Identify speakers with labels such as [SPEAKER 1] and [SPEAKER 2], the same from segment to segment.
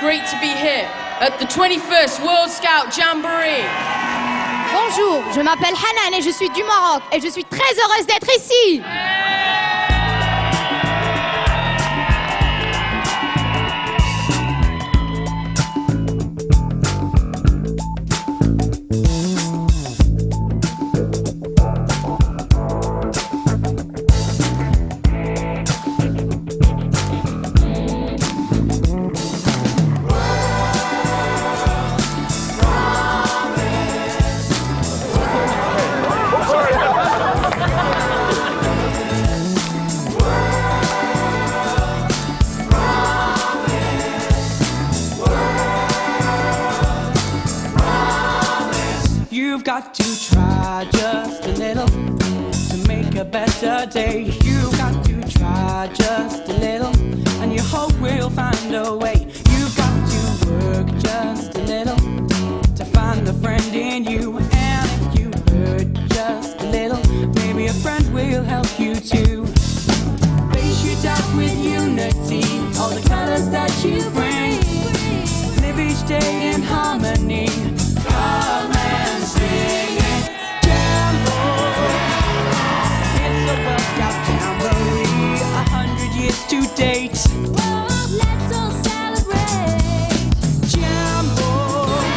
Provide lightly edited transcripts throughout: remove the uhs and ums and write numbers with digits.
[SPEAKER 1] great to be here at the 21st World Scout Jamboree.
[SPEAKER 2] Bonjour, je m'appelle Hanan et je suis du Maroc et je suis très heureuse d'être ici.
[SPEAKER 3] You've got to try just a little to make a better day. You've got to try just a little and you hope we'll find a way. You've got to work just a little to find a friend in you. And if you hurt just a little, maybe a friend will help you too. Face your doubt with unity, all the colors that you bring. Live each day in harmony. Come and sing it, Jamboree. It's a World Scout Jamboree, 100 years to date.
[SPEAKER 4] Whoa, let's all celebrate.
[SPEAKER 3] Jamboree,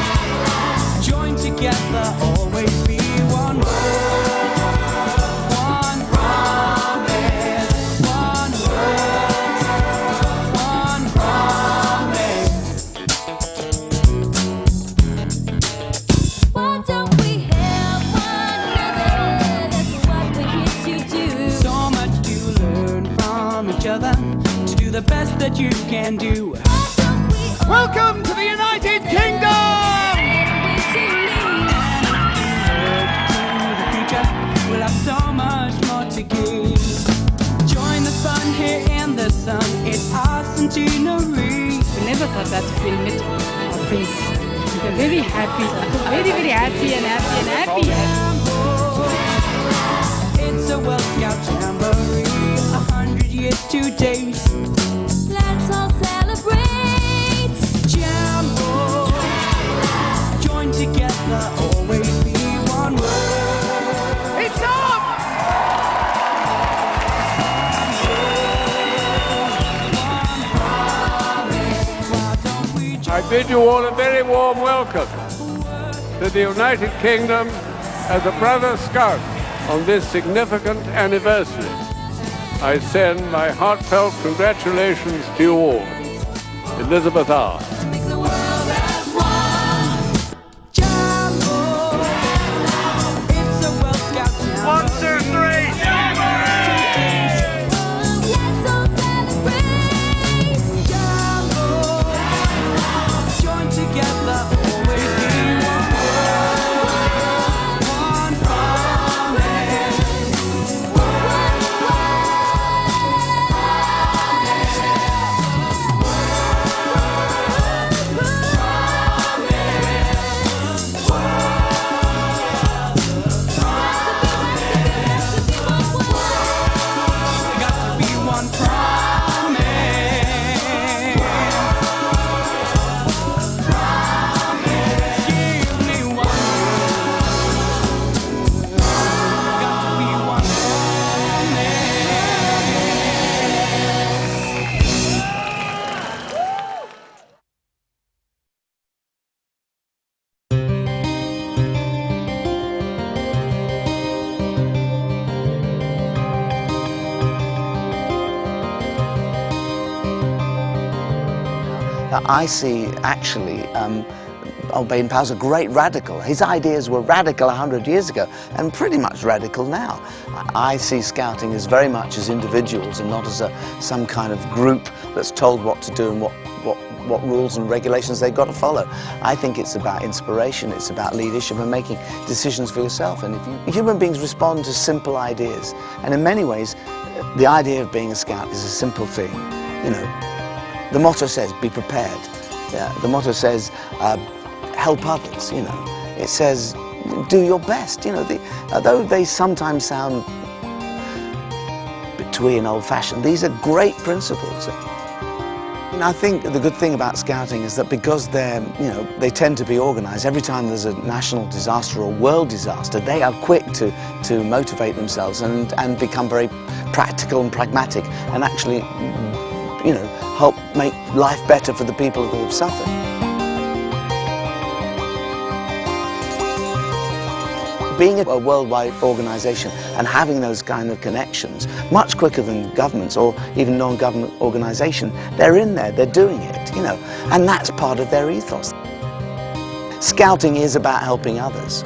[SPEAKER 3] join together, always be one world, one promise, one world, one promise.
[SPEAKER 4] Why don't we help one another? That's what we're here to do.
[SPEAKER 3] So much to learn from each other, to do the best that you can do.
[SPEAKER 4] Why don't we all
[SPEAKER 5] Welcome to the United Kingdom!
[SPEAKER 4] find a way to lead?
[SPEAKER 3] Look to the future, we'll have so much more to give. Join the fun here in the sun, it's our centenary.
[SPEAKER 6] We never thought that we'll meet our prince. We were very happy, very happy and happy and happy.
[SPEAKER 3] It's a World Scout Jamboree, 100 years to date.
[SPEAKER 4] Let's all celebrate.
[SPEAKER 3] Jamboree, join together, always be one world.
[SPEAKER 5] It's up!
[SPEAKER 7] I bid you all a very warm welcome to the United Kingdom as a brother scout on this significant anniversary. I send my heartfelt congratulations to you all. Elizabeth R.
[SPEAKER 4] Make the world as one.
[SPEAKER 3] Jamboree, it's a World Scout Jamboree.
[SPEAKER 5] 1, 2, 3!
[SPEAKER 4] Let's all celebrate.
[SPEAKER 3] Jamboree, join together, always be one world, one promise. We got to be one promise. Give me one word. Got to be one promise.
[SPEAKER 8] I see actually Old Baden-Powell as a great radical. His ideas were radical 100 years ago and pretty much radical now. I see scouting as very much as individuals and not as some kind of group that's told what to do and what rules and regulations they've got to follow. I think it's about inspiration, it's about leadership and making decisions for yourself. And if human beings respond to simple ideas, and in many ways the idea of being a scout is a simple thing. You know, the motto says, be prepared. Yeah, the motto says, help others, you know. It says, do your best, you know. Although they sometimes sound a bit twee and old-fashioned, these are great principles. And I think the good thing about Scouting is that because they tend to be organised, every time there's a national disaster or world disaster, they are quick to motivate themselves and become very practical and pragmatic and actually, help make life better for the people who have suffered. Being a worldwide organisation and having those kind of connections much quicker than governments or even non-government organisation, they're in there, they're doing it, and that's part of their ethos. Scouting is about helping others.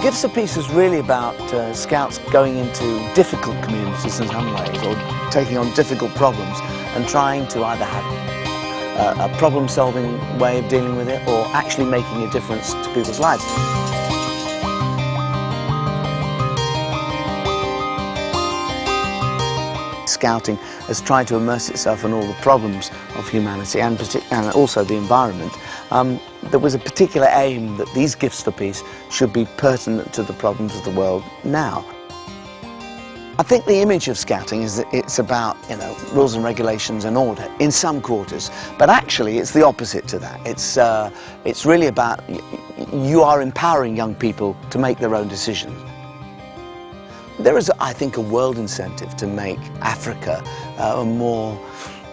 [SPEAKER 8] Gifts of Peace is really about Scouts going into difficult communities in some ways, or taking on difficult problems and trying to either have a problem-solving way of dealing with it, or actually making a difference to people's lives. Scouting has tried to immerse itself in all the problems of humanity and also the environment. There was a particular aim that these gifts for peace should be pertinent to the problems of the world now. I think the image of Scouting is that it's about, rules and regulations and order in some quarters, but actually it's the opposite to that. It's really about you are empowering young people to make their own decisions. There is, I think, a world incentive to make Africa a more,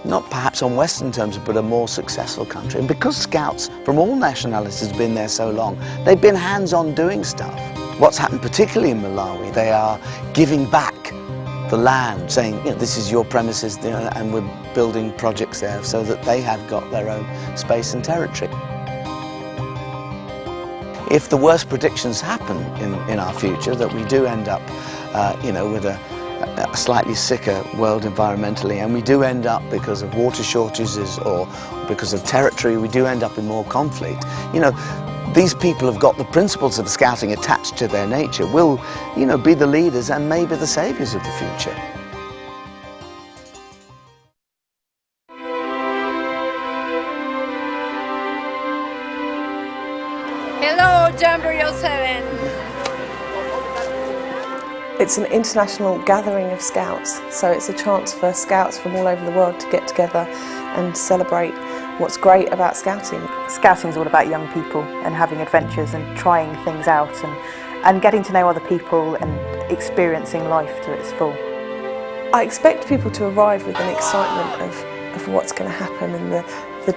[SPEAKER 8] not perhaps on Western terms, but a more successful country. And because Scouts from all nationalities have been there so long, they've been hands-on doing stuff. What's happened particularly in Malawi, they are giving back the land, saying, this is your premises, and we're building projects there so that they have got their own space and territory. If the worst predictions happen in our future, that we do end up, with a slightly sicker world environmentally, and we do end up, because of water shortages or because of territory, we do end up in more conflict. These people have got the principles of Scouting attached to their nature, will, be the leaders and maybe the saviours of the future.
[SPEAKER 9] Hello, Jamboree 07.
[SPEAKER 10] It's an international gathering of Scouts, so it's a chance for Scouts from all over the world to get together and celebrate what's great about Scouting.
[SPEAKER 11] Scouting is all about young people and having adventures and trying things out and getting to know other people and experiencing life to its full.
[SPEAKER 10] I expect people to arrive with an excitement of what's going to happen and the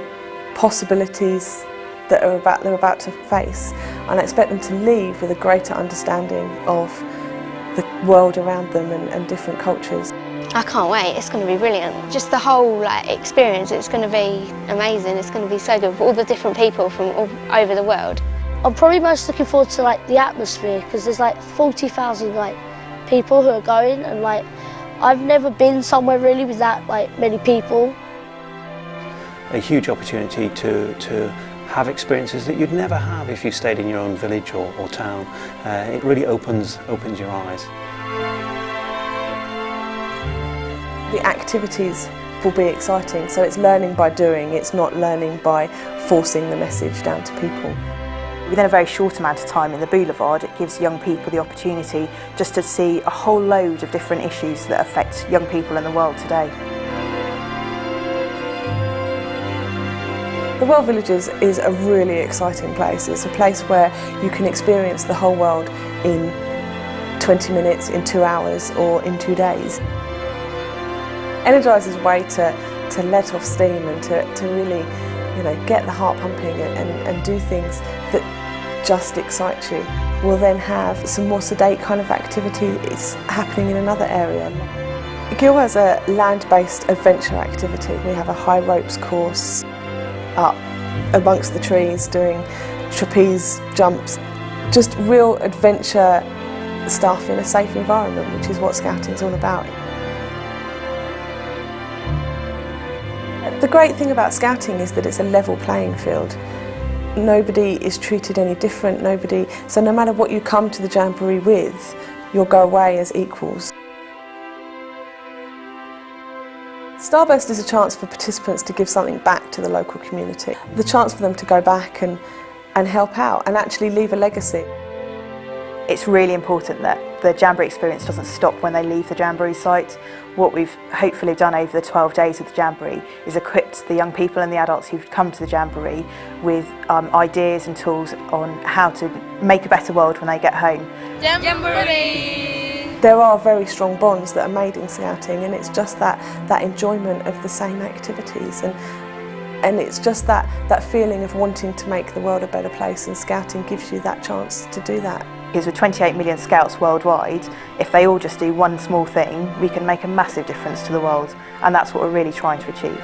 [SPEAKER 10] possibilities that they're about to face, and I expect them to leave with a greater understanding of the world around them and different cultures.
[SPEAKER 12] I can't wait, it's going to be brilliant. Just the whole experience, it's going to be amazing, it's going to be so good with all the different people from all over the world.
[SPEAKER 13] I'm probably most looking forward to the atmosphere, because there's 40,000 people who are going, and I've never been somewhere really with that many people.
[SPEAKER 14] A huge opportunity to have experiences that you'd never have if you stayed in your own village or town. It really opens your eyes.
[SPEAKER 10] The activities will be exciting, so it's learning by doing, it's not learning by forcing the message down to people.
[SPEAKER 11] Within a very short amount of time in the Boulevard, it gives young people the opportunity just to see a whole load of different issues that affect young people in the world today. The World Villages is a really exciting place. It's a place where you can experience the whole world in 20 minutes, in 2 hours, or in 2 days. Energiser's way to let off steam and to really, get the heart pumping and do things that just excite you. We'll then have some more sedate kind of activity. It's happening in another area. Gil has a land-based adventure activity. We have a high ropes course up amongst the trees doing trapeze jumps. Just real adventure stuff in a safe environment, which is what Scouting is all about. The great thing about Scouting is that it's a level playing field. Nobody is treated any different, so no matter what you come to the Jamboree with, you'll go away as equals. Starburst is a chance for participants to give something back to the local community. The chance for them to go back and help out and actually leave a legacy. It's really important that
[SPEAKER 15] the Jamboree experience doesn't stop when they leave the Jamboree site. What we've hopefully done over the 12 days of the Jamboree is equipped the young people and the adults who've come to the Jamboree with ideas and tools on how to make a better world when they get home.
[SPEAKER 9] Jamboree!
[SPEAKER 10] There are very strong bonds that are made in scouting, and it's just that enjoyment of the same activities, and it's just that feeling of wanting to make the world a better place, and scouting gives you that chance to do that.
[SPEAKER 15] Because with 28 million scouts worldwide, if they all just do one small thing, we can make a massive difference to the world, and that's what we're really trying to achieve.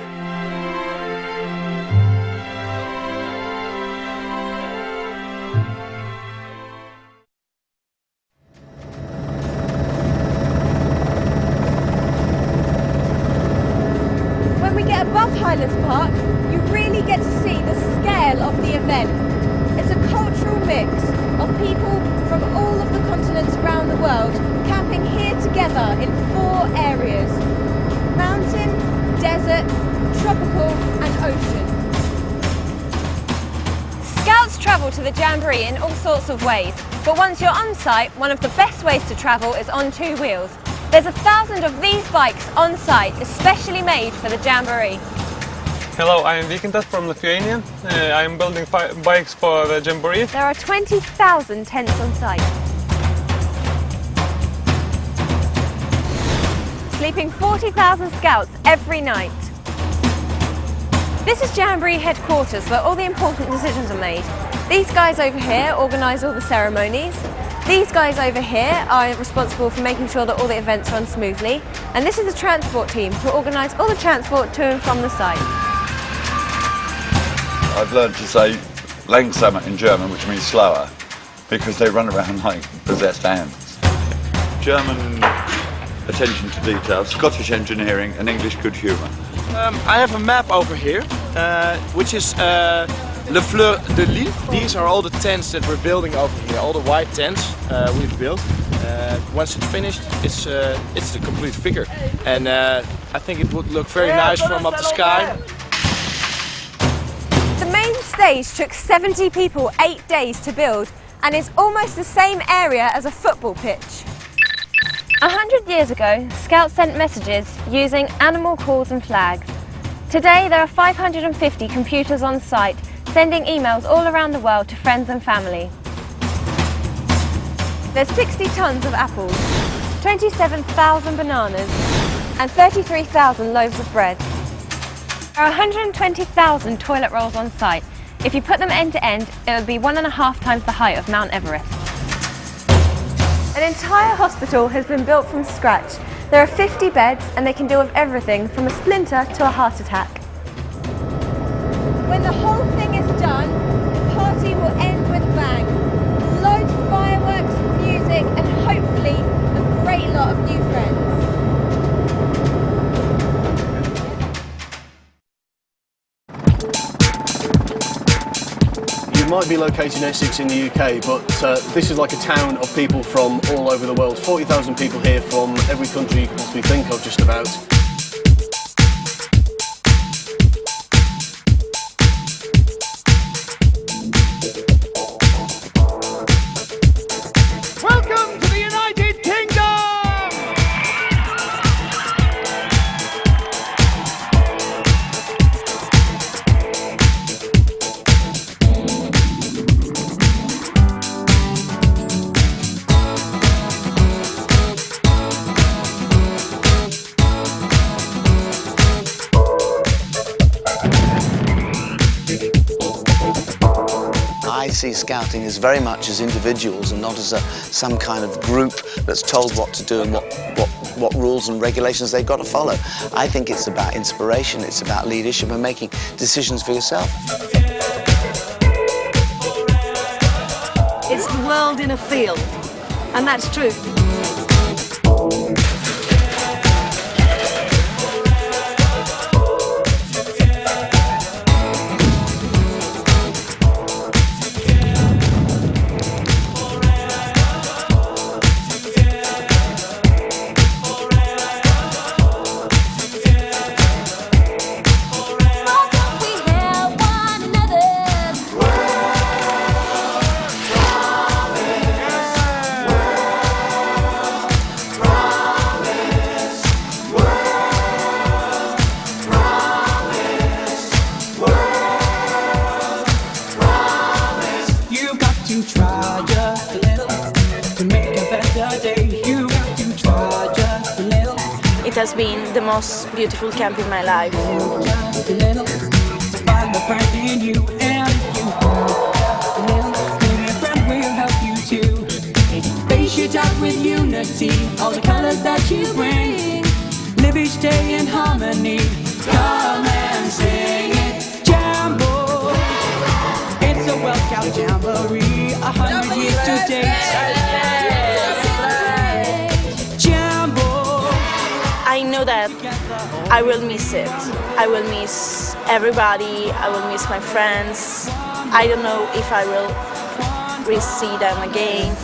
[SPEAKER 2] When we get above Highlands Park, you really get to see the scale of the event. It's a cultural mix of people from all of the continents around the world camping here together in 4 areas: mountain, desert, tropical and ocean.
[SPEAKER 9] Scouts travel to the Jamboree in all sorts of ways, but once you're on site, one of the best ways to travel is on 2 wheels. There's 1,000 of these bikes on site, especially made for the Jamboree.
[SPEAKER 16] Hello, I am Vikintas from Lithuania. I am building bikes for the Jamboree.
[SPEAKER 9] There are 20,000 tents on site. Sleeping 40,000 scouts every night. This is Jamboree headquarters where all the important decisions are made. These guys over here organise all the ceremonies. These guys over here are responsible for making sure that all the events run smoothly. And this is the transport team who organise all the transport to and from the site.
[SPEAKER 17] I've learned to say langsamer in German, which means slower, because they run around like possessed ants. German attention to detail, Scottish engineering and English good humour.
[SPEAKER 18] I have a map over here, which is Le Fleur de Lille. These are all the tents that we're building over here, all the white tents we've built. Once it's finished, it's the complete figure. And I think it would look very nice from up the sky.
[SPEAKER 9] The main stage took 70 people 8 days to build and is almost the same area as a football pitch. 100 years ago, Scouts sent messages using animal calls and flags. Today there are 550 computers on site sending emails all around the world to friends and family. There's 60 tons of apples, 27,000 bananas and 33,000 loaves of bread. There are 120,000 toilet rolls on site. If you put them end to end, it would be 1.5 times the height of Mount Everest. An entire hospital has been built from scratch. There are 50 beds and they can deal with everything from a splinter to a heart attack.
[SPEAKER 2] When the whole thing is done, the party will end with a bang. Loads of fireworks, music and hopefully a great lot of new friends.
[SPEAKER 19] You might be located in Essex in the UK, but this is like a town of people from all over the world. 40,000 people here from every country you can possibly think of, just about.
[SPEAKER 5] Welcome to the United Kingdom!
[SPEAKER 8] I see scouting as very much as individuals and not as some kind of group that's told what to do and what rules and regulations they've got to follow. I think it's about inspiration, it's about leadership and making decisions for yourself.
[SPEAKER 20] It's the world in a field, and that's true.
[SPEAKER 15] It has been the most beautiful camp in my life.
[SPEAKER 3] Face your doubt with unity, all the colors that you bring. Live each day in harmony. Come and sing it, Jambo. It's a World Scout Jamboree, 100 years to date. Jambo.
[SPEAKER 15] I know that I will miss it. I will miss everybody. I will miss my friends. I don't know if I will see them again.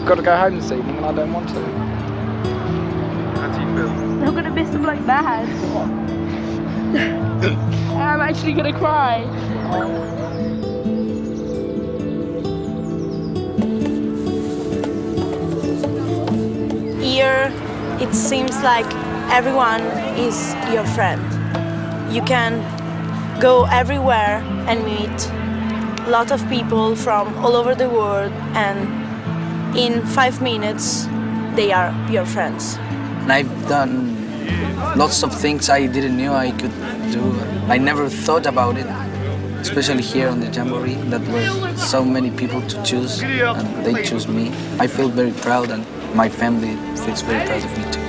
[SPEAKER 21] I've got to go home this evening and I don't want to.
[SPEAKER 16] How do you feel?
[SPEAKER 9] I'm gonna miss them like mad. I'm actually gonna cry.
[SPEAKER 15] Here, it seems like everyone is your friend. You can go everywhere and meet a lot of people from all over the world, and in 5 minutes, they are your friends.
[SPEAKER 22] And I've done lots of things I didn't know I could do. I never thought about it, especially here on the Jamboree, that were so many people to choose, and they choose me. I feel very proud, and my family feels very proud of me too.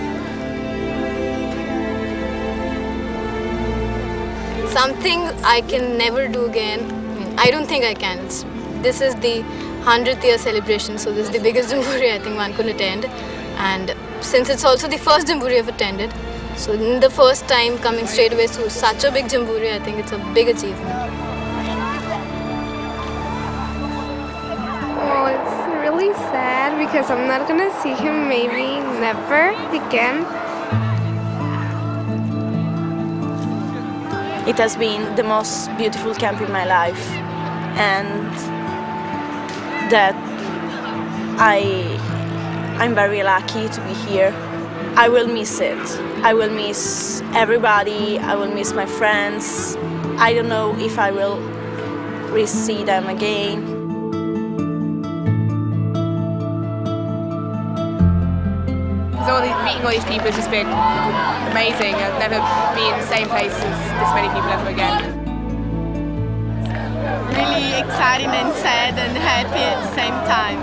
[SPEAKER 23] Something I can never do again. I don't think I can. This is the 100th year celebration, so this is the biggest Jamboree I think one could attend. And since it's also the first Jamboree I've attended, so in the first time coming straight away to such a big Jamboree, I think it's a big achievement.
[SPEAKER 24] Oh, it's really sad because I'm not gonna see him maybe never again.
[SPEAKER 15] It has been the most beautiful camp in my life, and that I'm very lucky to be here. I will miss it. I will miss everybody. I will miss my friends. I don't know if I will see them again.
[SPEAKER 25] Meeting all these people has just been amazing. I've never been in the same place as this many people ever again.
[SPEAKER 26] Really exciting and sad and happy at the same time.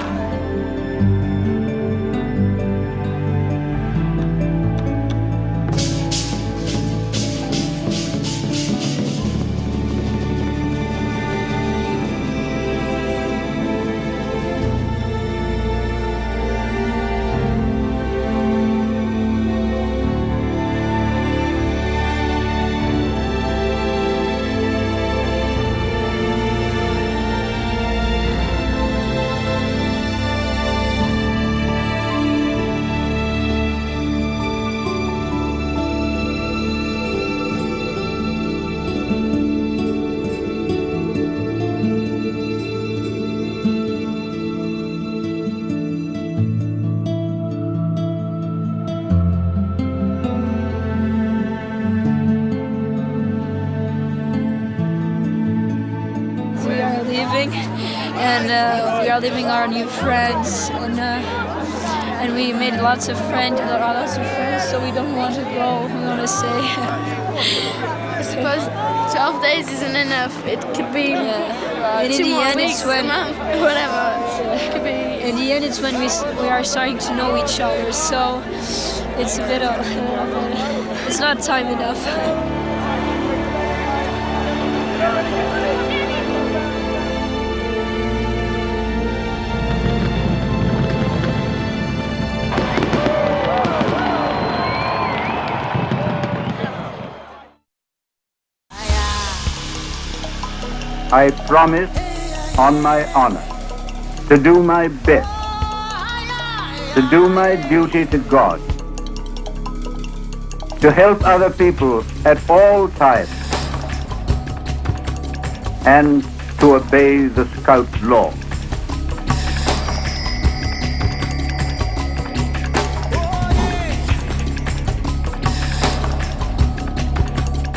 [SPEAKER 27] And we are leaving our new friends, and we made lots of friends, so we don't want to go. We want to stay.
[SPEAKER 26] I suppose 12 days isn't enough. It could be
[SPEAKER 27] And in
[SPEAKER 26] 2
[SPEAKER 27] the
[SPEAKER 26] more
[SPEAKER 27] end,
[SPEAKER 26] weeks,
[SPEAKER 27] it's when
[SPEAKER 26] a month, whatever. It could be.
[SPEAKER 27] In the end, it's when we are starting to know each other. So it's a bit of it's not time enough.
[SPEAKER 5] I promise on my honor to do my best, to do my duty to God, to help other people at all times, and to obey the Scout law.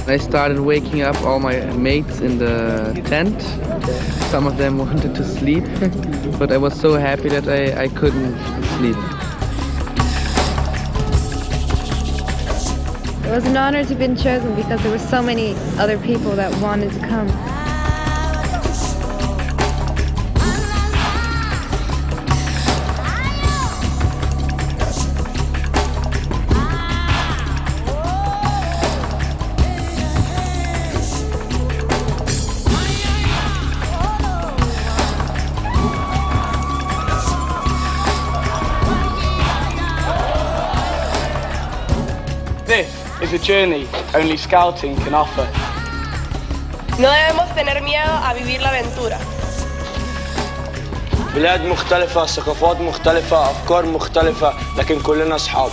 [SPEAKER 22] I started waking up all my mates in the tent. Some of them wanted to sleep, but I was so happy that I couldn't sleep.
[SPEAKER 1] It was an honor to have been chosen because there were so many other people that wanted to come.
[SPEAKER 21] This is a journey only scouting can offer.
[SPEAKER 4] No debemos tener miedo a vivir la aventura.
[SPEAKER 6] بلاد مختلفة، ثقافات مختلفة، أفكار مختلفة، لكن كلنا أصحاب.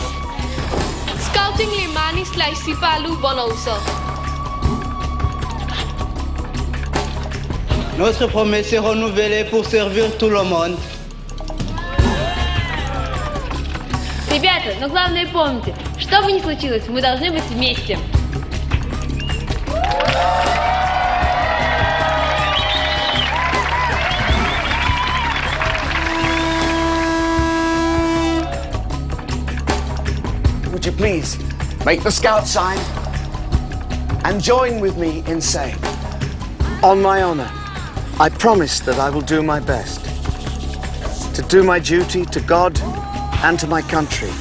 [SPEAKER 26] Scouting les manis slicey palu bonausa.
[SPEAKER 6] Notre promesse est renouvelée pour servir tout le monde.
[SPEAKER 1] Ребята, но главное помните, что бы ни случилось, мы должны быть вместе.
[SPEAKER 8] Would you please make the Scout sign and join with me in saying, on my honor, I promise that I will do my best to do my duty to God and to my country,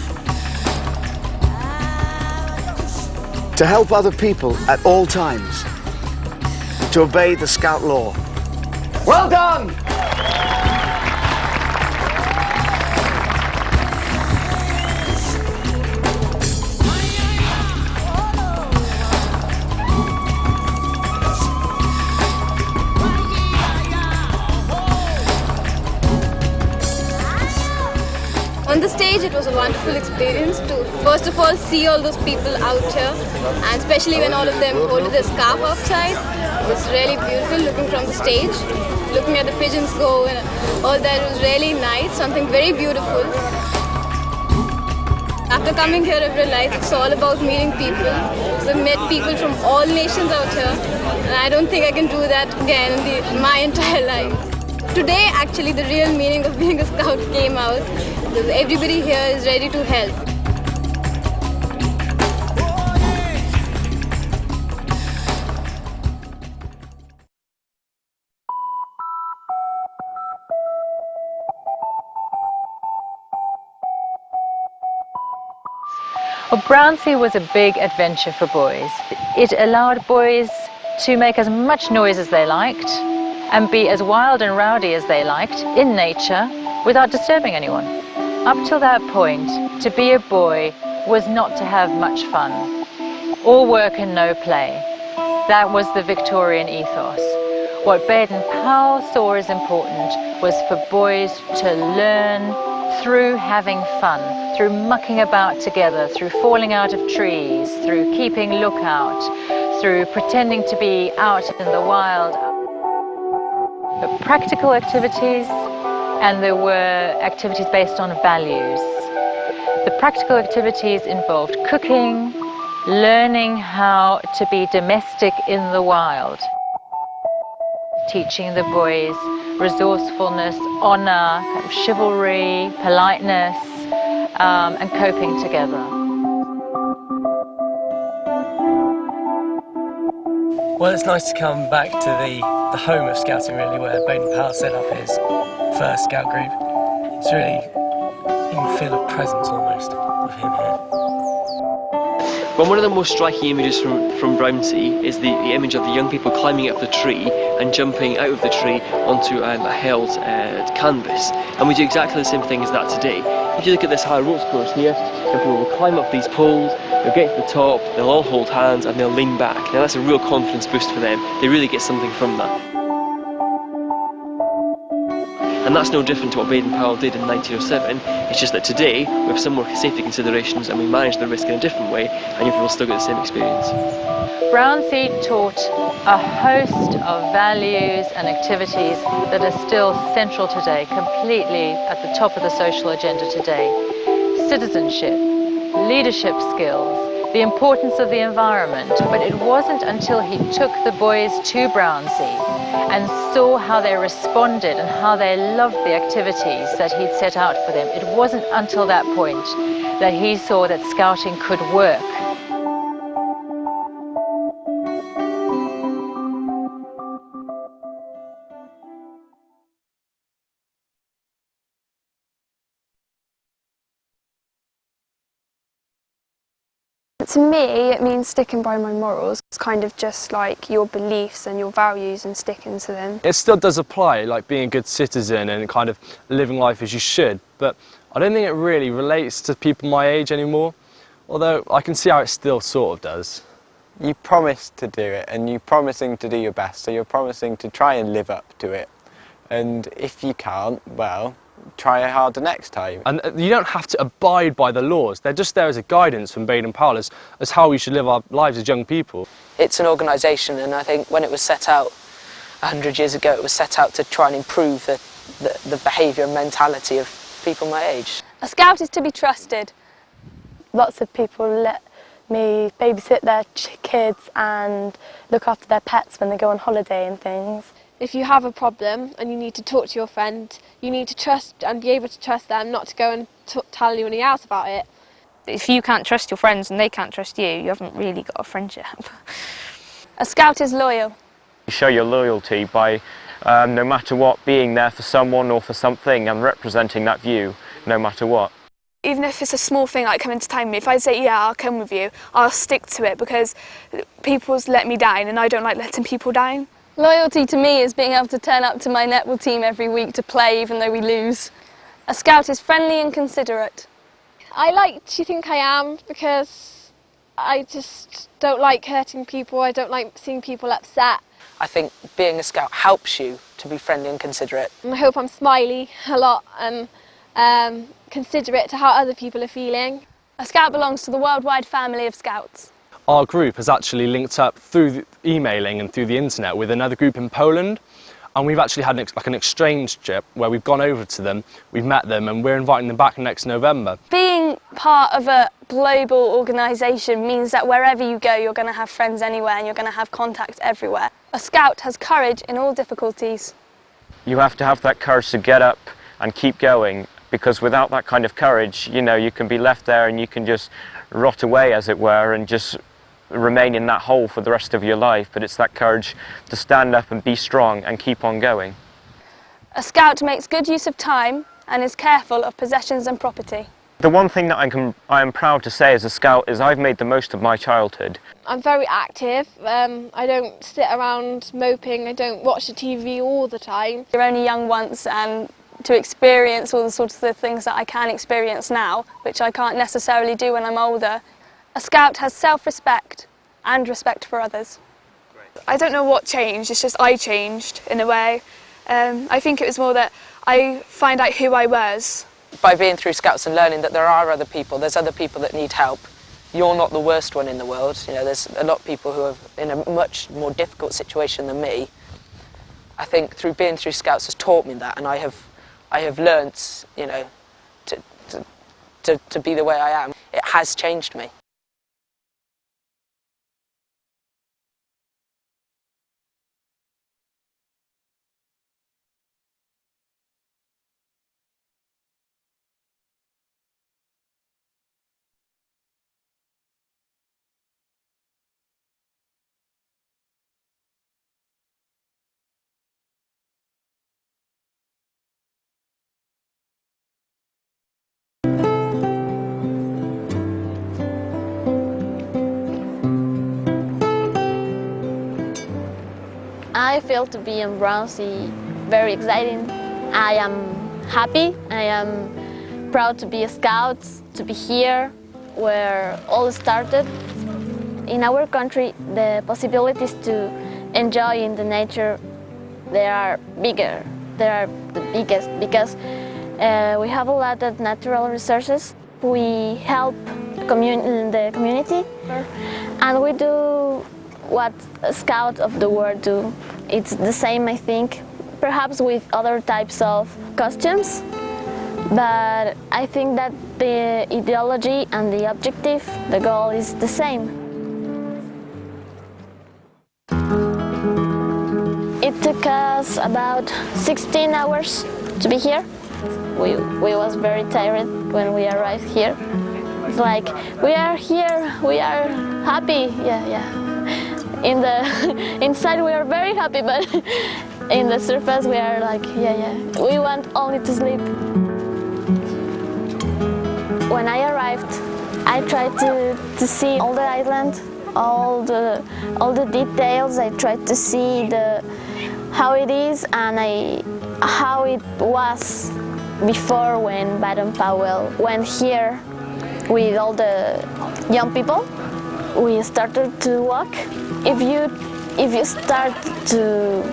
[SPEAKER 8] to help other people at all times, and to obey the Scout law. Well done!
[SPEAKER 23] On the stage, it was a wonderful experience to, first of all, see all those people out here, and especially when all of them holded their scarf outside. It was really beautiful looking from the stage, looking at the pigeons go and all that. It was really nice, something very beautiful. After coming here, I realized it's all about meeting people. So I've met people from all nations out here, and I don't think I can do that again in my entire life. Today, actually, the real meaning of being a Scout came out, because everybody here is ready to help.
[SPEAKER 7] Well, Brownsea was a big adventure for boys. It allowed boys to make as much noise as they liked and be as wild and rowdy as they liked in nature without disturbing anyone. Up till that point, to be a boy was not to have much fun. All work and no play. That was the Victorian ethos. What Baden-Powell saw as important was for boys to learn through having fun, through mucking about together, through falling out of trees, through keeping lookout, through pretending to be out in the wild. But practical activities, and there were activities based on values. The practical activities involved cooking, learning how to be domestic in the wild, teaching the boys resourcefulness, honour, kind of chivalry, politeness, and coping together.
[SPEAKER 12] Well, it's nice to come back to the home of Scouting, really, where Baden-Powell set up his first Scout group. It's really, you can feel a presence almost of him here.
[SPEAKER 13] Well, one of the most striking images from Brownsea is the image of the young people climbing up the tree and jumping out of the tree onto a held canvas. And we do exactly the same thing as that today. If you look at this high ropes course here, young people will climb up these poles, they'll get to the top, they'll all hold hands and they'll lean back. Now that's a real confidence boost for them. They really get something from that. And that's no different to what Baden-Powell did in 1907. It's just that today we have some more safety considerations and we manage the risk in a different way, and young people still get the same experience.
[SPEAKER 7] Brownsea taught a host of values and activities that are still central today, completely at the top of the social agenda today. Citizenship, leadership skills, the importance of the environment, but it wasn't until he took the boys to Brownsea and saw how they responded and how they loved the activities that he'd set out for them. It wasn't until that point that he saw that scouting could work.
[SPEAKER 24] To me, it means sticking by my morals. It's kind of just like your beliefs and your values and sticking to them.
[SPEAKER 2] It still does apply, like being a good citizen and kind of living life as you should, but I don't think it really relates to people my age anymore, although I can see how it still sort of does.
[SPEAKER 10] You promise to do it, and you're promising to do your best, so you're promising to try and live up to it. And if you can't, well, try harder next time.
[SPEAKER 2] And you don't have to abide by the laws, they're just there as a guidance from Baden-Powell as how we should live our lives as young people.
[SPEAKER 11] It's an organisation, and I think when it was set out 100 years ago, it was set out to try and improve the behaviour and mentality of people my age.
[SPEAKER 24] A scout is to be trusted. Lots of people let me babysit their kids and look after their pets when they go on holiday and things.
[SPEAKER 26] If you have a problem and you need to talk to your friend, you need to trust and be able to trust them, not to go and tell anyone else about it.
[SPEAKER 14] If you can't trust your friends and they can't trust you, you haven't really got a friendship.
[SPEAKER 24] A scout is loyal.
[SPEAKER 17] You show your loyalty by, no matter what, being there for someone or for something and representing that view, no matter what.
[SPEAKER 24] Even if it's a small thing like coming to time me, if I say, yeah, I'll come with you, I'll stick to it because people's let me down and I don't like letting people down. Loyalty to me is being able to turn up to my netball team every week to play even though we lose. A scout is friendly and considerate.
[SPEAKER 26] I like to think I am because I just don't like hurting people, I don't like seeing people upset.
[SPEAKER 11] I think being a scout helps you to be friendly and considerate.
[SPEAKER 26] And I hope I'm smiley a lot and considerate to how other people are feeling.
[SPEAKER 24] A scout belongs to the worldwide family of scouts.
[SPEAKER 2] Our group has actually linked up through emailing and through the internet with another group in Poland, and we've actually had an exchange trip where we've gone over to them, we've met them, and we're inviting them back next November.
[SPEAKER 24] Being part of a global organisation means that wherever you go you're going to have friends anywhere and you're going to have contacts everywhere. A scout has courage in all difficulties.
[SPEAKER 17] You have to have that courage to get up and keep going, because without that kind of courage, you know, you can be left there and you can just rot away, as it were, and just remain in that hole for the rest of your life. But it's that courage to stand up and be strong and keep on going.
[SPEAKER 24] A scout makes good use of time and is careful of possessions and property.
[SPEAKER 17] The one thing that I am proud to say as a scout is I've made the most of my childhood.
[SPEAKER 26] I'm very active, I don't sit around moping, I don't watch the TV all the time.
[SPEAKER 24] You're only young once, and to experience all the sorts of things that I can experience now, which I can't necessarily do when I'm older. A scout has self-respect and respect for others.
[SPEAKER 18] I don't know what changed, it's just I changed in a way. I think it was more that I find out who I was.
[SPEAKER 11] By being through Scouts and learning that there are other people, there's other people that need help. You're not the worst one in the world. You know, there's a lot of people who are in a much more difficult situation than me. I think through being through Scouts has taught me that, and I have learnt, you know, to be the way I am. It has changed me.
[SPEAKER 1] I feel to be in Brownsea very exciting. I am happy, I am proud to be a scout, to be here where all started. In our country, the possibilities to enjoy in the nature, they are bigger. they are the biggest because we have a lot of natural resources. We help the community, and we do what Scouts of the World do. It's the same, I think, perhaps with other types of costumes, but I think that the ideology and the objective, the goal is the same. It took us about 16 hours to be here. We was very tired when we arrived here. It's like, we are here, we are happy, yeah. Inside we are very happy, but in the surface we are like, yeah. We want only to sleep. When I arrived, I tried to see all the island, all the details. I tried to see how it is and how it was before when Baden-Powell went here with all the young people. We started to walk. If you start to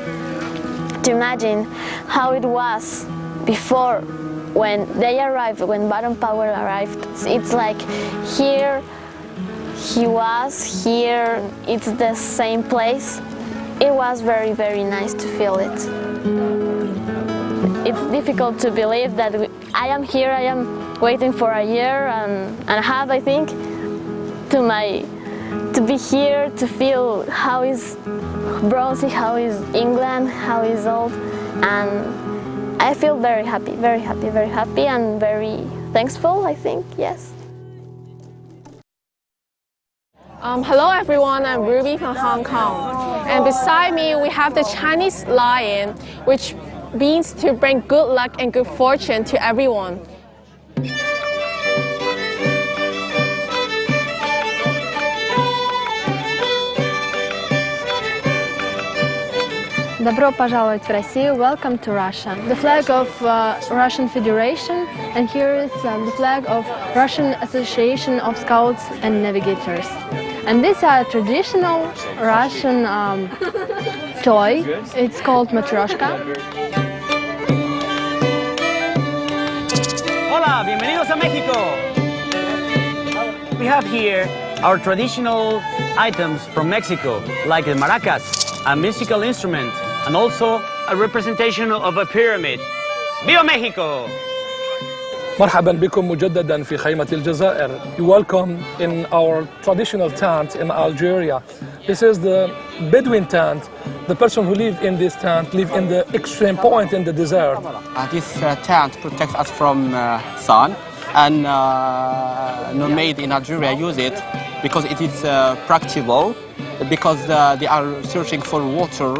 [SPEAKER 1] imagine how it was before when they arrived, when Baden-Powell arrived, it's like here he was, here it's the same place. It was very, very nice to feel it. It's difficult to believe that I am here, I am waiting for a year and a half, I think, to be here, to feel how is Brownsea, how is England, how is old, and I feel very happy, and very thankful, I think, yes.
[SPEAKER 26] Hello everyone, I'm Ruby from Hong Kong. And beside me we have the Chinese lion, which means to bring good luck and good fortune to everyone. Добро пожаловать в Россию. Welcome to Russia. The flag of Russian Federation, and here is the flag of Russian Association of Scouts and Navigators. And this is a traditional Russian toy. It's called matryoshka.
[SPEAKER 3] Hola, bienvenidos a Mexico. We have here our traditional items from Mexico, like the maracas, a musical instrument, and also a representation of a pyramid. Viva Mexico!
[SPEAKER 9] مرحبا بكم مجددا في خيمة الجزائر. You welcome in our traditional tent in Algeria. This is the Bedouin tent. The person who live in this tent live in the extreme point in the desert.
[SPEAKER 15] This tent protects us from sun, and nomades in Algeria use it because it is practicable, because they are searching for water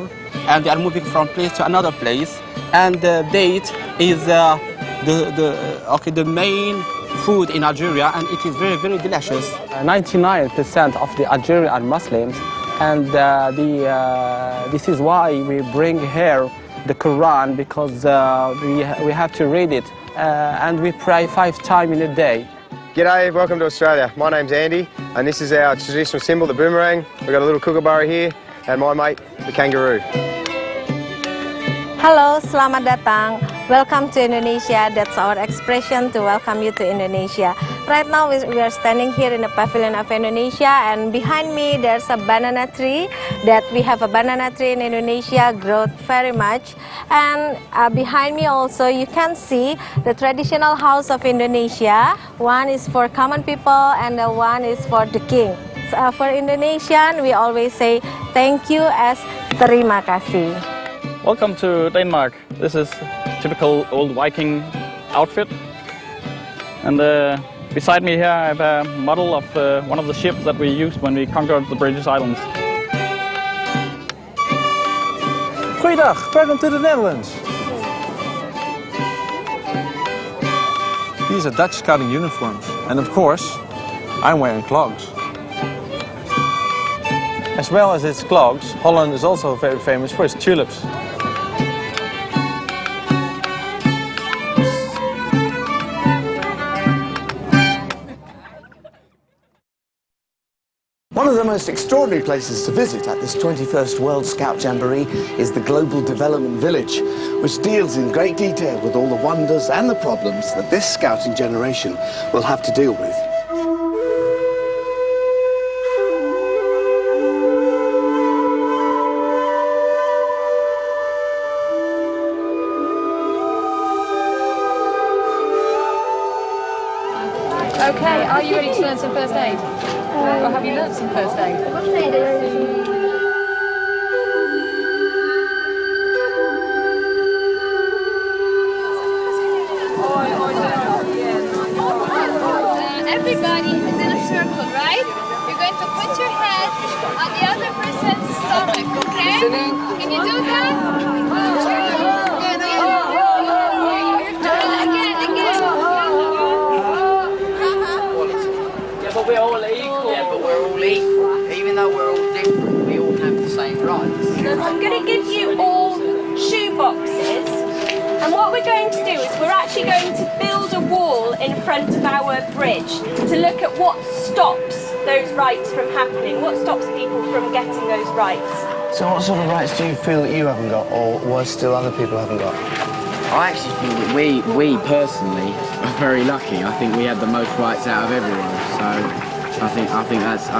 [SPEAKER 15] and they are moving from place to another place, and the date is the main food in Algeria, and it is very, very delicious.
[SPEAKER 16] 99% of the Algerians are Muslims, and this is why we bring here the Quran, because we have to read it, and we pray 5 times in a day.
[SPEAKER 19] G'day, welcome to Australia. My name's Andy, and this is our traditional symbol, the boomerang. We've got a little kookaburra here, and my mate, the kangaroo.
[SPEAKER 20] Hello, selamat datang. Welcome to Indonesia. That's our expression to welcome you to Indonesia. Right now we are standing here in the pavilion of Indonesia, and behind me there's a banana tree. That we have a banana tree in Indonesia, grows very much. And behind me also you can see the traditional house of Indonesia. One is for common people and the one is for the king. For Indonesian we always say thank you as terima kasih.
[SPEAKER 16] Welcome to Denmark. This is typical old Viking outfit. And beside me here I have a model of one of the ships that we used when we conquered the British Islands.
[SPEAKER 25] Goeiedag, welcome to the Netherlands. These are Dutch scouting uniforms, and of course, I'm wearing clogs. As well as its clogs, Holland is also very famous for its tulips.
[SPEAKER 4] One of the most extraordinary places to visit at this 21st World Scout Jamboree is the Global Development Village, which deals in great detail with all the wonders and the problems that this scouting generation will have to deal with.
[SPEAKER 7] Okay, are you ready to learn some first aid? Or have you learnt some first aid?
[SPEAKER 5] Everybody is in a circle, right? You're going to put your head on the other person's stomach, okay? Can you do that?
[SPEAKER 6] But we're all equal. Yeah, but we're all equal. Even though we're all different, we all have the same rights.
[SPEAKER 8] I'm going to give you all shoe boxes, and what we're going to do is we're actually going to build a wall in front of our bridge to look at what stops those rights from happening, what stops people from getting those rights.
[SPEAKER 4] So what sort of rights do you feel that you haven't got, or worse still, other people haven't got?
[SPEAKER 6] I actually feel that we personally are very lucky. I think we have the most rights out of everyone. So I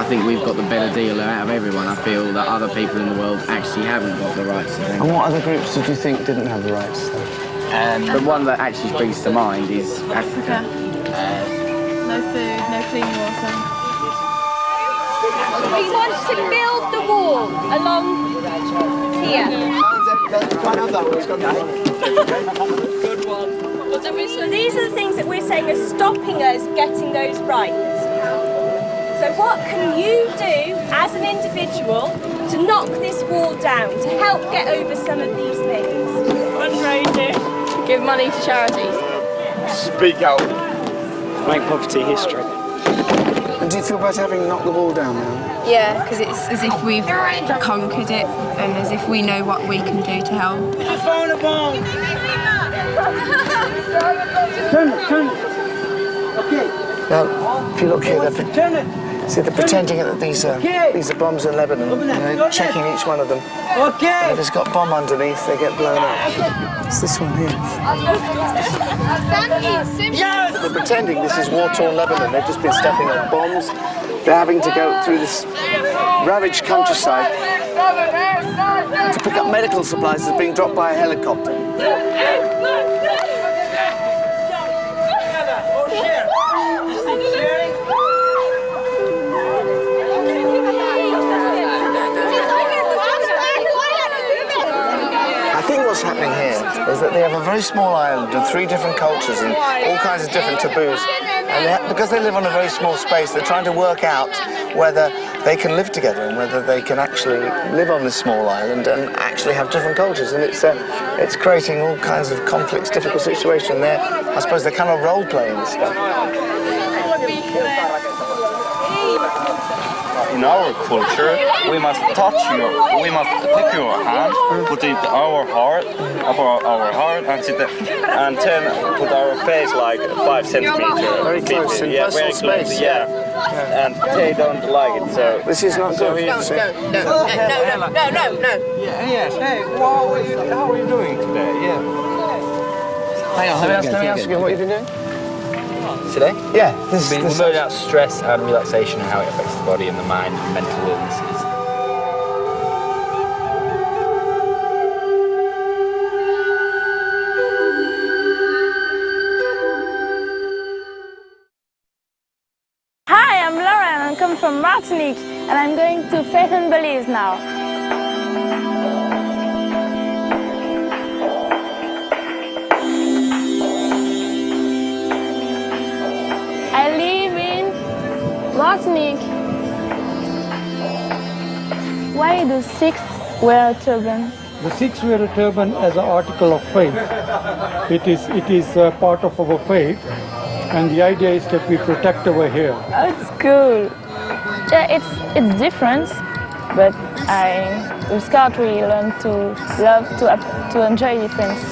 [SPEAKER 6] think we've got the better deal out of everyone. I feel that other people in the world actually haven't got the rights.
[SPEAKER 4] And what other groups did you think didn't have the rights?
[SPEAKER 6] The one that actually springs to mind is Africa.
[SPEAKER 8] No food, no clean water. We want to build the wall along here. So these are the things that we're saying are stopping us getting those rights. So what can you do as an individual to knock this wall down, to help get over some of these things?
[SPEAKER 5] Fundraising. Give money to charities.
[SPEAKER 4] Speak out.
[SPEAKER 6] Make poverty history.
[SPEAKER 4] And do you feel better having knocked the wall down now?
[SPEAKER 21] Yeah, because it's as if we've conquered it and as if we know what we can do to help.
[SPEAKER 4] Turn it. Okay. Now, if you look here, they're pretending that these are bombs in Lebanon. And they're checking each one of them. Okay. And if it's got bomb underneath, they get blown up. It's this one here. Yes! They're pretending this is war-torn Lebanon. They've just been stepping on bombs. They're having to go through this ravaged countryside to pick up medical supplies that are being dropped by a helicopter. I think what's happening here is that they have a very small island with 3 different cultures and all kinds of different taboos. And because they live on a very small space, they're trying to work out whether they can live together and whether they can actually live on this small island and actually have different cultures. And it's creating all kinds of conflicts, difficult situations there. I suppose they're kind of role-playing this stuff.
[SPEAKER 22] In our culture, we must we must take your hand, put it our heart, and sit there, and then put our face like 5 centimeters.
[SPEAKER 4] Very close, in
[SPEAKER 22] yeah,
[SPEAKER 4] personal
[SPEAKER 22] very close,
[SPEAKER 4] space.
[SPEAKER 22] yeah. And they don't like it, so...
[SPEAKER 4] This is not good.
[SPEAKER 6] No.
[SPEAKER 22] Yeah, yes, hey, how are you doing today? Yeah.
[SPEAKER 4] Hang on, let me ask you what you've been doing?
[SPEAKER 6] Today?
[SPEAKER 4] Yeah.
[SPEAKER 6] We've been learning about stress and relaxation and how it affects the body and the mind and mental illnesses.
[SPEAKER 5] Hi, I'm Laura and I'm coming from Martinique and I'm going to Faith and Belize now. I live in Martinique. Why do Sikhs wear a turban?
[SPEAKER 27] The Sikhs wear a turban as an article of faith. It is part of our faith, and the idea is that we protect our hair.
[SPEAKER 5] Oh, it's cool. Yeah, it's different, but with Scout we learn to love to enjoy difference.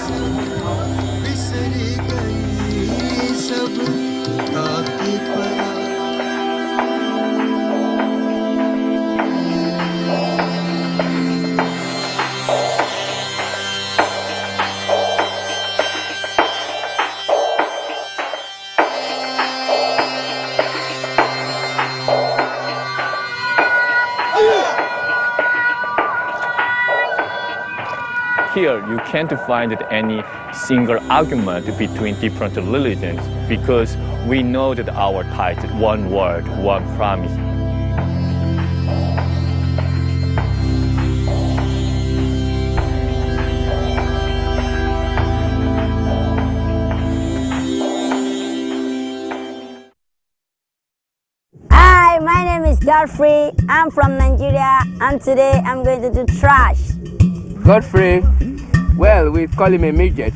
[SPEAKER 2] here you can't find any single argument between different religions because we know that our title, one word, one promise.
[SPEAKER 10] Hi, my name is Godfrey. I'm from Nigeria, and today I'm going to do trash.
[SPEAKER 12] Godfrey, well, we call him a midget.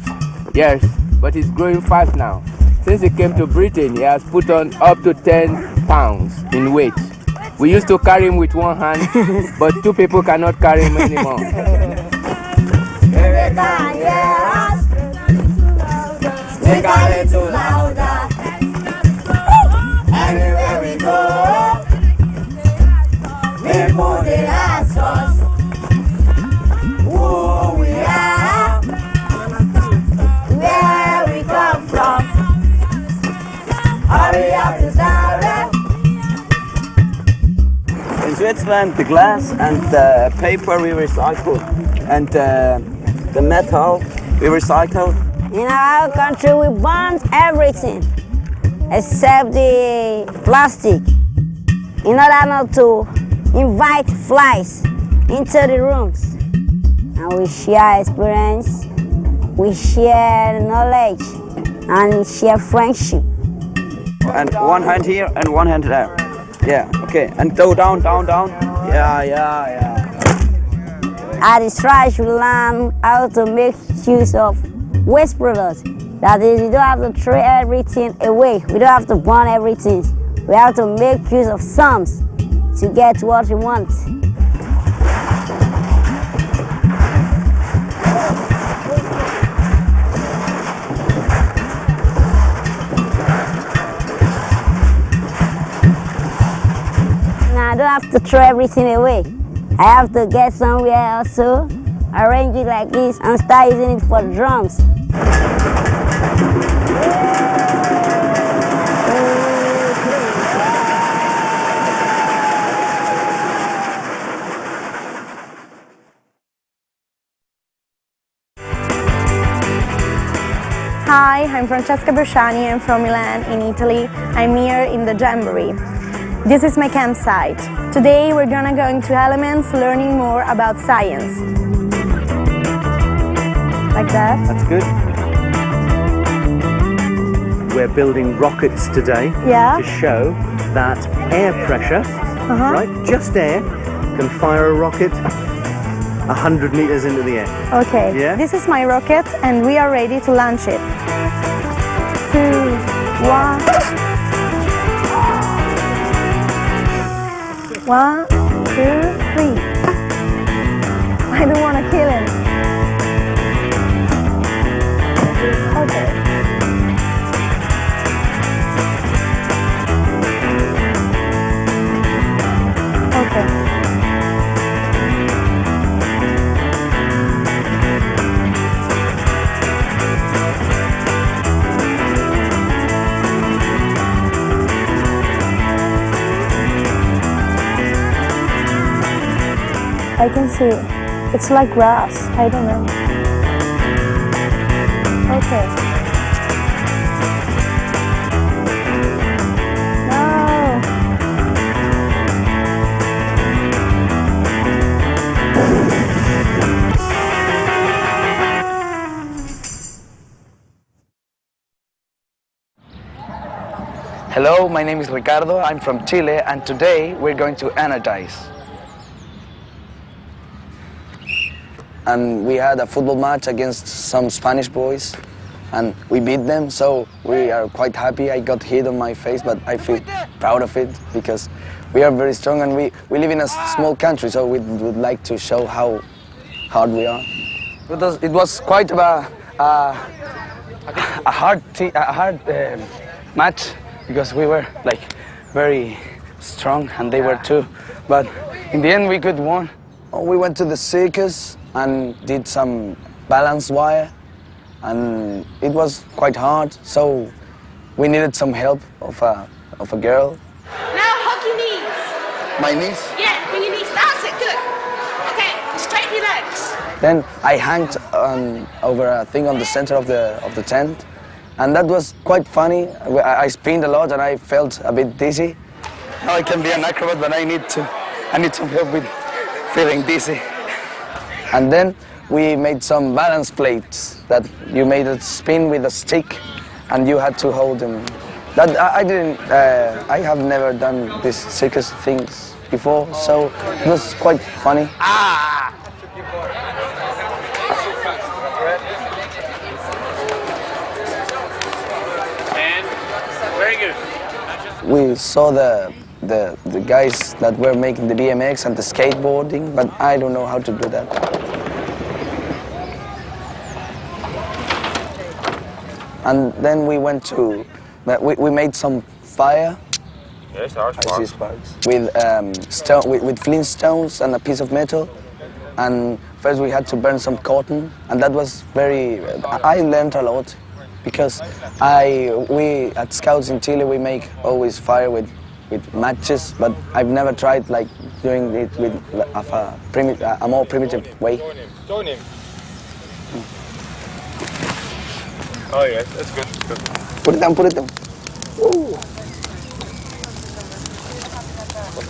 [SPEAKER 12] Yes, but he's growing fast now. Since he came to Britain, he has put on up to 10 pounds in weight. We used to carry him with one hand, but two people cannot carry him anymore.
[SPEAKER 13] Make a little louder. Anywhere we go, people they ask us who we are, where we come from. Hurry up to start.
[SPEAKER 14] In Switzerland, the glass and the paper we recycle, and the metal we recycle.
[SPEAKER 10] In our country, we burn everything except the plastic in order not to invite flies into the rooms. And we share experience, we share knowledge, and share friendship.
[SPEAKER 14] And one hand here and one hand there. Yeah, okay. And go down, down, down. Yeah.
[SPEAKER 10] At the trash, we learn how to make use of waste products. That is, you don't have to throw everything away. We don't have to burn everything. We have to make use of some to get what we want. Now I don't have to throw everything away. I have to get somewhere also, arrange it like this, and start using it for drums.
[SPEAKER 17] Hi, I'm Francesca Bersani. I'm from Milan in Italy. I'm here in the Jamboree. This is my campsite. Today we're gonna go into elements, learning more about science. Like that.
[SPEAKER 23] That's good. We're building rockets today
[SPEAKER 17] Yeah.
[SPEAKER 23] to show that air pressure, right, just air, can fire a rocket 100 meters into the air.
[SPEAKER 17] Okay,
[SPEAKER 23] Yeah?
[SPEAKER 17] this is my rocket and we are ready to launch it. 2, 1. 1, 2, 3. I don't want to kill him. Okay. Okay. I can see it. It's like grass. I don't know. Okay. No.
[SPEAKER 28] Hello, my name is Ricardo. I'm from Chile, and today we're going to energize. And we had a football match against some Spanish boys, and we beat them, so we are quite happy. I got hit on my face, but I feel proud of it because we are very strong, and we live in a small country, so we would like to show how hard we are. It was quite a hard match because we were like very strong, and they were too. But in the end, we could win. We went to the circus and did some balance wire, and it was quite hard, so we needed some help of a girl.
[SPEAKER 29] Now hug your knees.
[SPEAKER 28] My knees?
[SPEAKER 29] Yeah, bring your knees. That's it, good. Okay,
[SPEAKER 28] Straighten your legs. Then I hanged over a thing on the center of the tent, and that was quite funny. I spinned a lot and I felt a bit dizzy. Now I can be an acrobat, but I need some help with feeling dizzy. And then we made some balance plates that you made it spin with a stick, and you had to hold them. That I have never done these circus things before, so it was quite funny.
[SPEAKER 12] Very good.
[SPEAKER 28] We saw the guys that were making the BMX and the skateboarding, but I don't know how to do that. And then we went to, we made some fire.
[SPEAKER 22] Yes, there are sparks.
[SPEAKER 28] With flint stones and a piece of metal. And first we had to burn some cotton, and that was I learned a lot, because we at Scouts in Chile, we make always fire with matches, but I've never tried like doing it with a more primitive way.
[SPEAKER 22] Join him. Oh yes, that's good. Good.
[SPEAKER 28] Put it down. Ooh.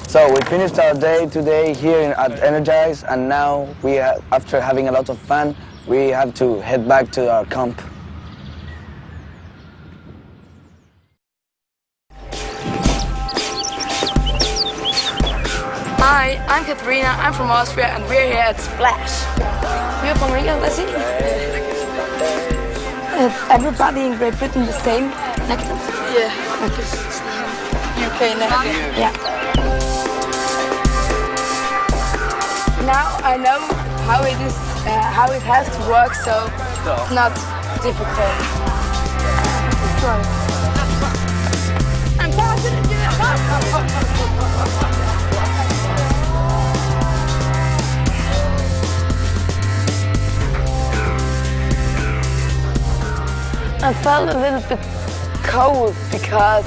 [SPEAKER 28] So we finished our day today here at Energize, and now after having a lot of fun, we have to head back to our camp.
[SPEAKER 1] Hi, I'm Katarina, I'm from Austria, and we're here at Splash. You're from Rio, that's it? Everybody in Great Britain the same necklace? Yeah. UK necklace? Yeah. Now I know how it is, how it has to work, so it's not difficult. Let's try. I'm positive to it.
[SPEAKER 21] I felt a little bit cold because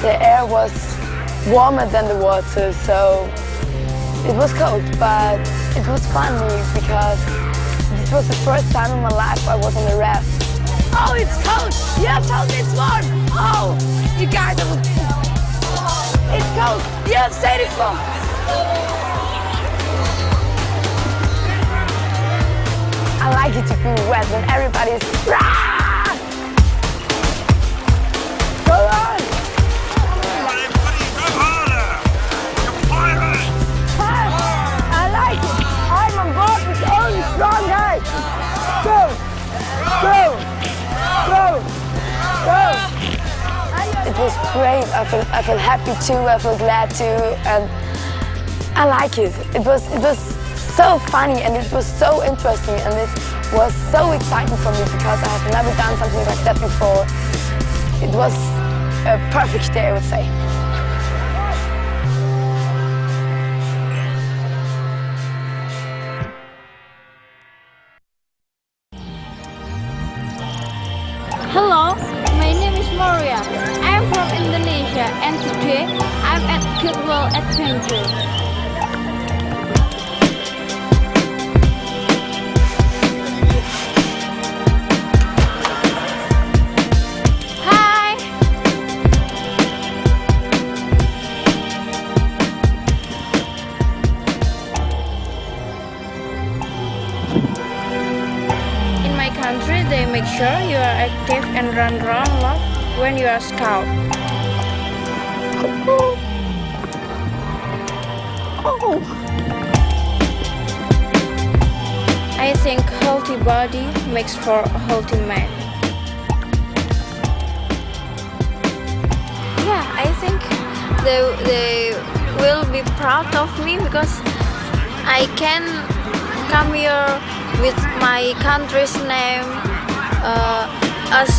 [SPEAKER 21] the air was warmer than the water, so it was cold, but it was funny because this was the first time in my life I was on a raft. Oh, it's cold! Yeah, tell me it's warm! Oh, you guys are... It's cold! Yeah, say it's warm! I like it to be wet when everybody's... Go on! I like it! I'm on board with only strong guys! Go! Go! Go! Go! It was great. I felt happy too, I felt glad too, and I like it. It was so funny and it was so interesting and it was so exciting for me because I have never done something like that before. It was a perfect day, I would say.
[SPEAKER 3] Hello, my name is Maria. I'm from Indonesia and today I'm at Goodwill Adventure. They make sure you are active and run around a lot when you are a scout. I think healthy body makes for a healthy man. Yeah, I think they will be proud of me because I can come here with my country's name as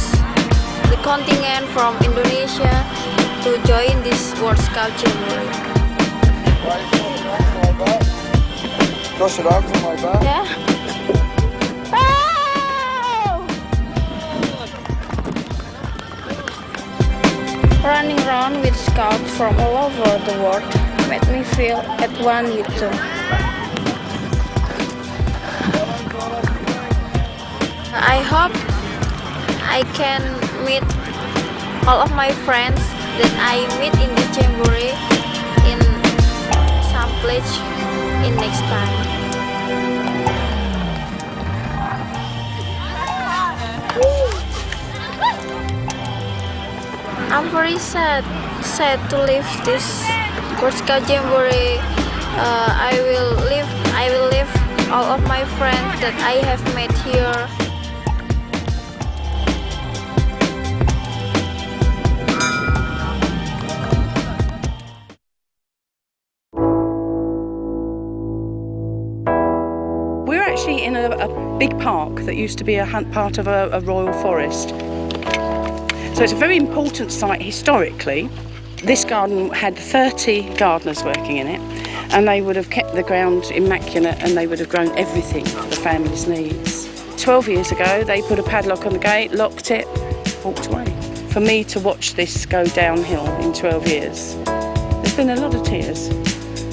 [SPEAKER 3] the contingent from Indonesia to join this World Scout Jamboree.
[SPEAKER 28] Cross your arms on my back.
[SPEAKER 3] Yeah. Running around with scouts from all over the world made me feel at one with them. I hope I can meet all of my friends that I meet in the Jamboree in some place in next time. I'm very sad to leave this Girl Scout Jamboree. I will leave all of my friends that I have met here.
[SPEAKER 9] We're actually in a big park that used to be part of a royal forest. So it's a very important site historically. This garden had 30 gardeners working in it, and they would have kept the ground immaculate and they would have grown everything for the family's needs. 12 years ago, they put a padlock on the gate, locked it, walked away. For me to watch this go downhill in 12 years, there's been a lot of tears.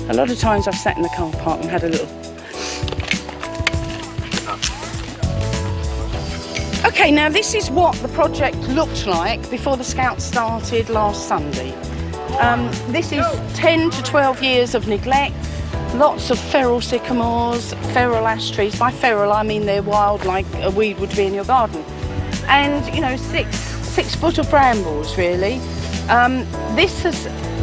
[SPEAKER 9] A lot of times I've sat in the car park and had a little. Okay, now this is what the project looked like before the Scouts started last Sunday. This is 10 to 12 years of neglect, lots of feral sycamores, feral ash trees. By feral I mean they're wild like a weed would be in your garden. And, you know, six foot of brambles really. This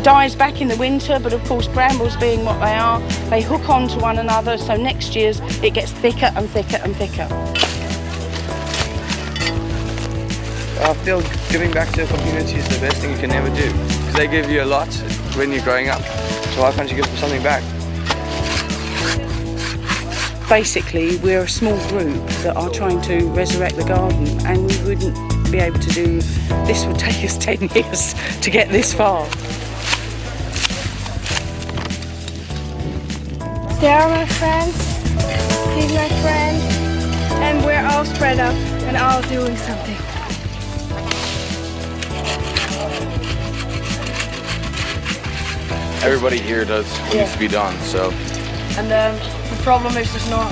[SPEAKER 9] dies back in the winter, but of course brambles being what they are, they hook onto one another, so next year's it gets thicker and thicker and thicker.
[SPEAKER 11] I feel giving back to the community is the best thing you can ever do, because they give you a lot when you're growing up, so why can't you give them something back?
[SPEAKER 9] Basically, we're a small group that are trying to resurrect the garden, and we wouldn't be able to do this. Would take us 10 years to get this far.
[SPEAKER 1] They are my friends, he's my friend, and we're all spread up and all doing something.
[SPEAKER 15] Everybody here does what needs to be done, so.
[SPEAKER 1] And the problem is there's no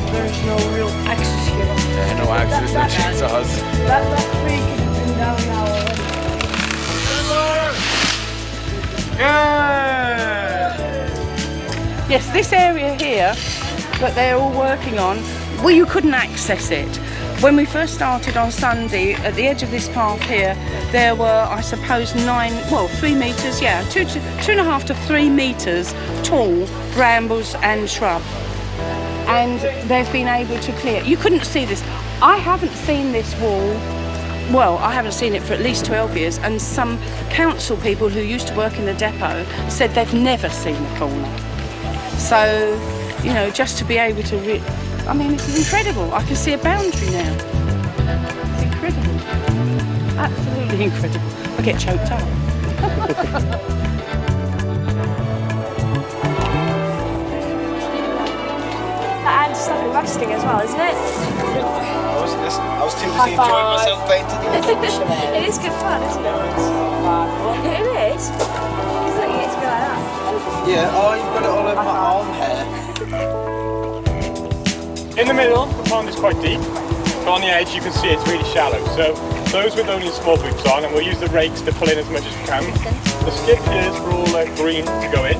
[SPEAKER 1] real access here.
[SPEAKER 15] Yeah, no access, no chainsaws.
[SPEAKER 1] That tree could have been down now
[SPEAKER 9] already. Yes, this area here that they're all working on, well, you couldn't access it. When we first started on Sunday, at the edge of this path here, there were, I suppose, 3 metres, yeah, 2.5 to 3 metres tall brambles and shrub. And they've been able to clear. You couldn't see this. I haven't seen this wall, well, I haven't seen it for at least 12 years, and some council people who used to work in the depot said they've never seen the corner. So, you know, just to be able to I mean, this is incredible. I can see a boundary now. It's incredible. Absolutely incredible. I get choked up.
[SPEAKER 8] That adds something rusting as well, isn't it?
[SPEAKER 4] I was too busy enjoying myself painting.
[SPEAKER 8] It is good fun, isn't it? It is. It's like you get to go like that.
[SPEAKER 15] Yeah, oh, you've got it all over my arm hair.
[SPEAKER 2] In the middle, the pond is quite deep, but on the edge you can see it's really shallow. So those with only small boots on, and we'll use the rakes to pull in as much as we can. The skip gears are all green to go in.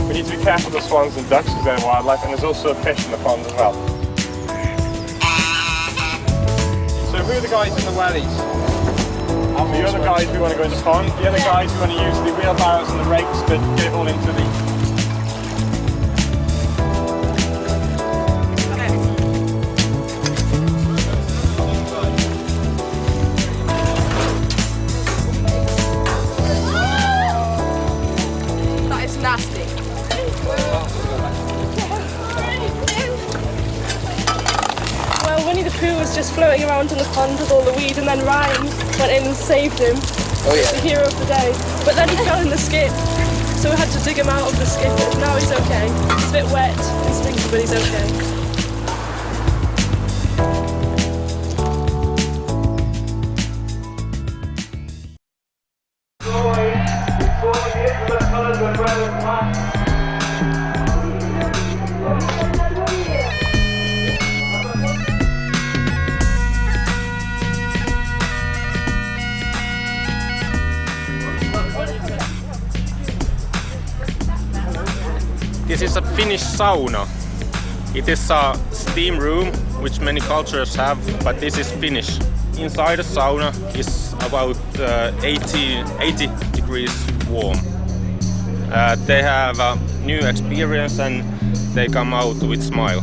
[SPEAKER 2] We need to be careful of the swans and ducks because they're wildlife, and there's also a fish in the pond as well. So who are the guys in the wellies? The other guys we want to go in the pond, the other guys we want to use the wheelbarrows and the rakes to get it all into the
[SPEAKER 8] just floating around in the pond with all the weed, and then Ryan went in and saved him.
[SPEAKER 15] Oh yeah.
[SPEAKER 8] The hero of the day. But then he fell in the skip, so we had to dig him out of the skip, and now he's okay. It's a bit wet and stinky, but he's okay.
[SPEAKER 2] is a Finnish sauna. It is a steam room, which many cultures have, but this is Finnish. Inside the sauna is about 80 degrees warm. They have a new experience and they come out with smile.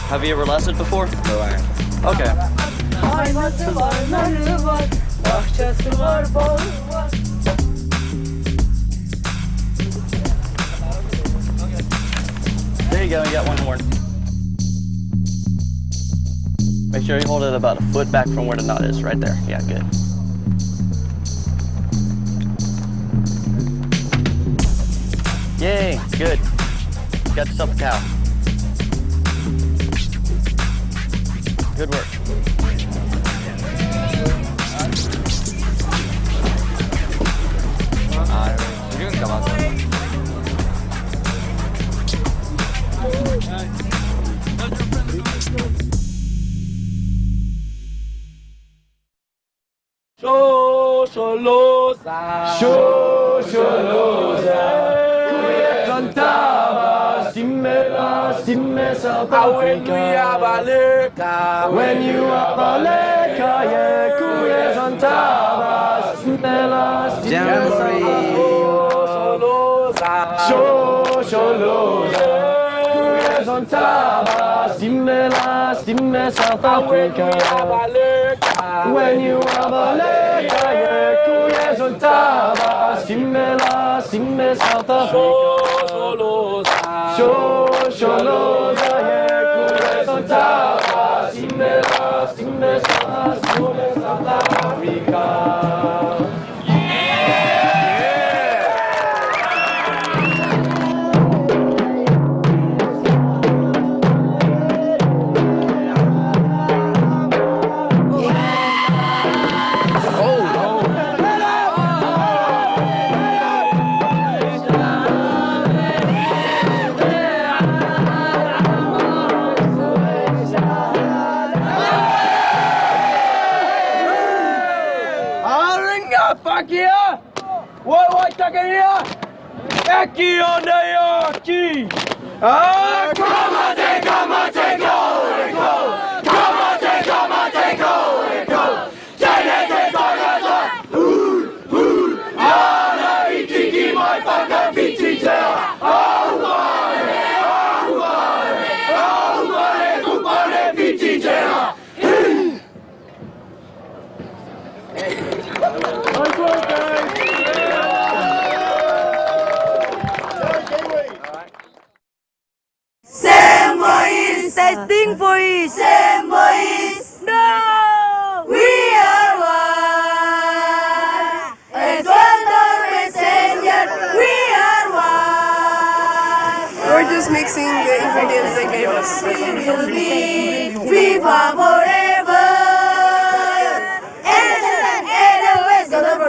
[SPEAKER 7] Have you ever lasted before? No, I haven't. Okay. There you go, you got one horn. Make sure you hold it about a foot back from where the knot is, right there. Yeah, good. Yay, good. Got yourself a cow. Good work.
[SPEAKER 12] When you are baleka, yeah, kuya zontaba, simela,
[SPEAKER 14] Jamboree.
[SPEAKER 12] kuya zontaba, simela, simme South Africa. When you are baleka, yeah, kuya zontaba, simela, simme South Africa. Sholoza, yeah, kuya zontaba, simela, simme South Africa. Pakia! What Takaria? Eki on the Yaki! Ah, come on, take go! Come on, take go! Take go! Ana itiki mai paka vitite!
[SPEAKER 13] Testing voice. Same voice. No. We are one. Ecuador messenger. We are one.
[SPEAKER 1] We're just mixing the ingredients they gave us.
[SPEAKER 13] We'll be Viva forever.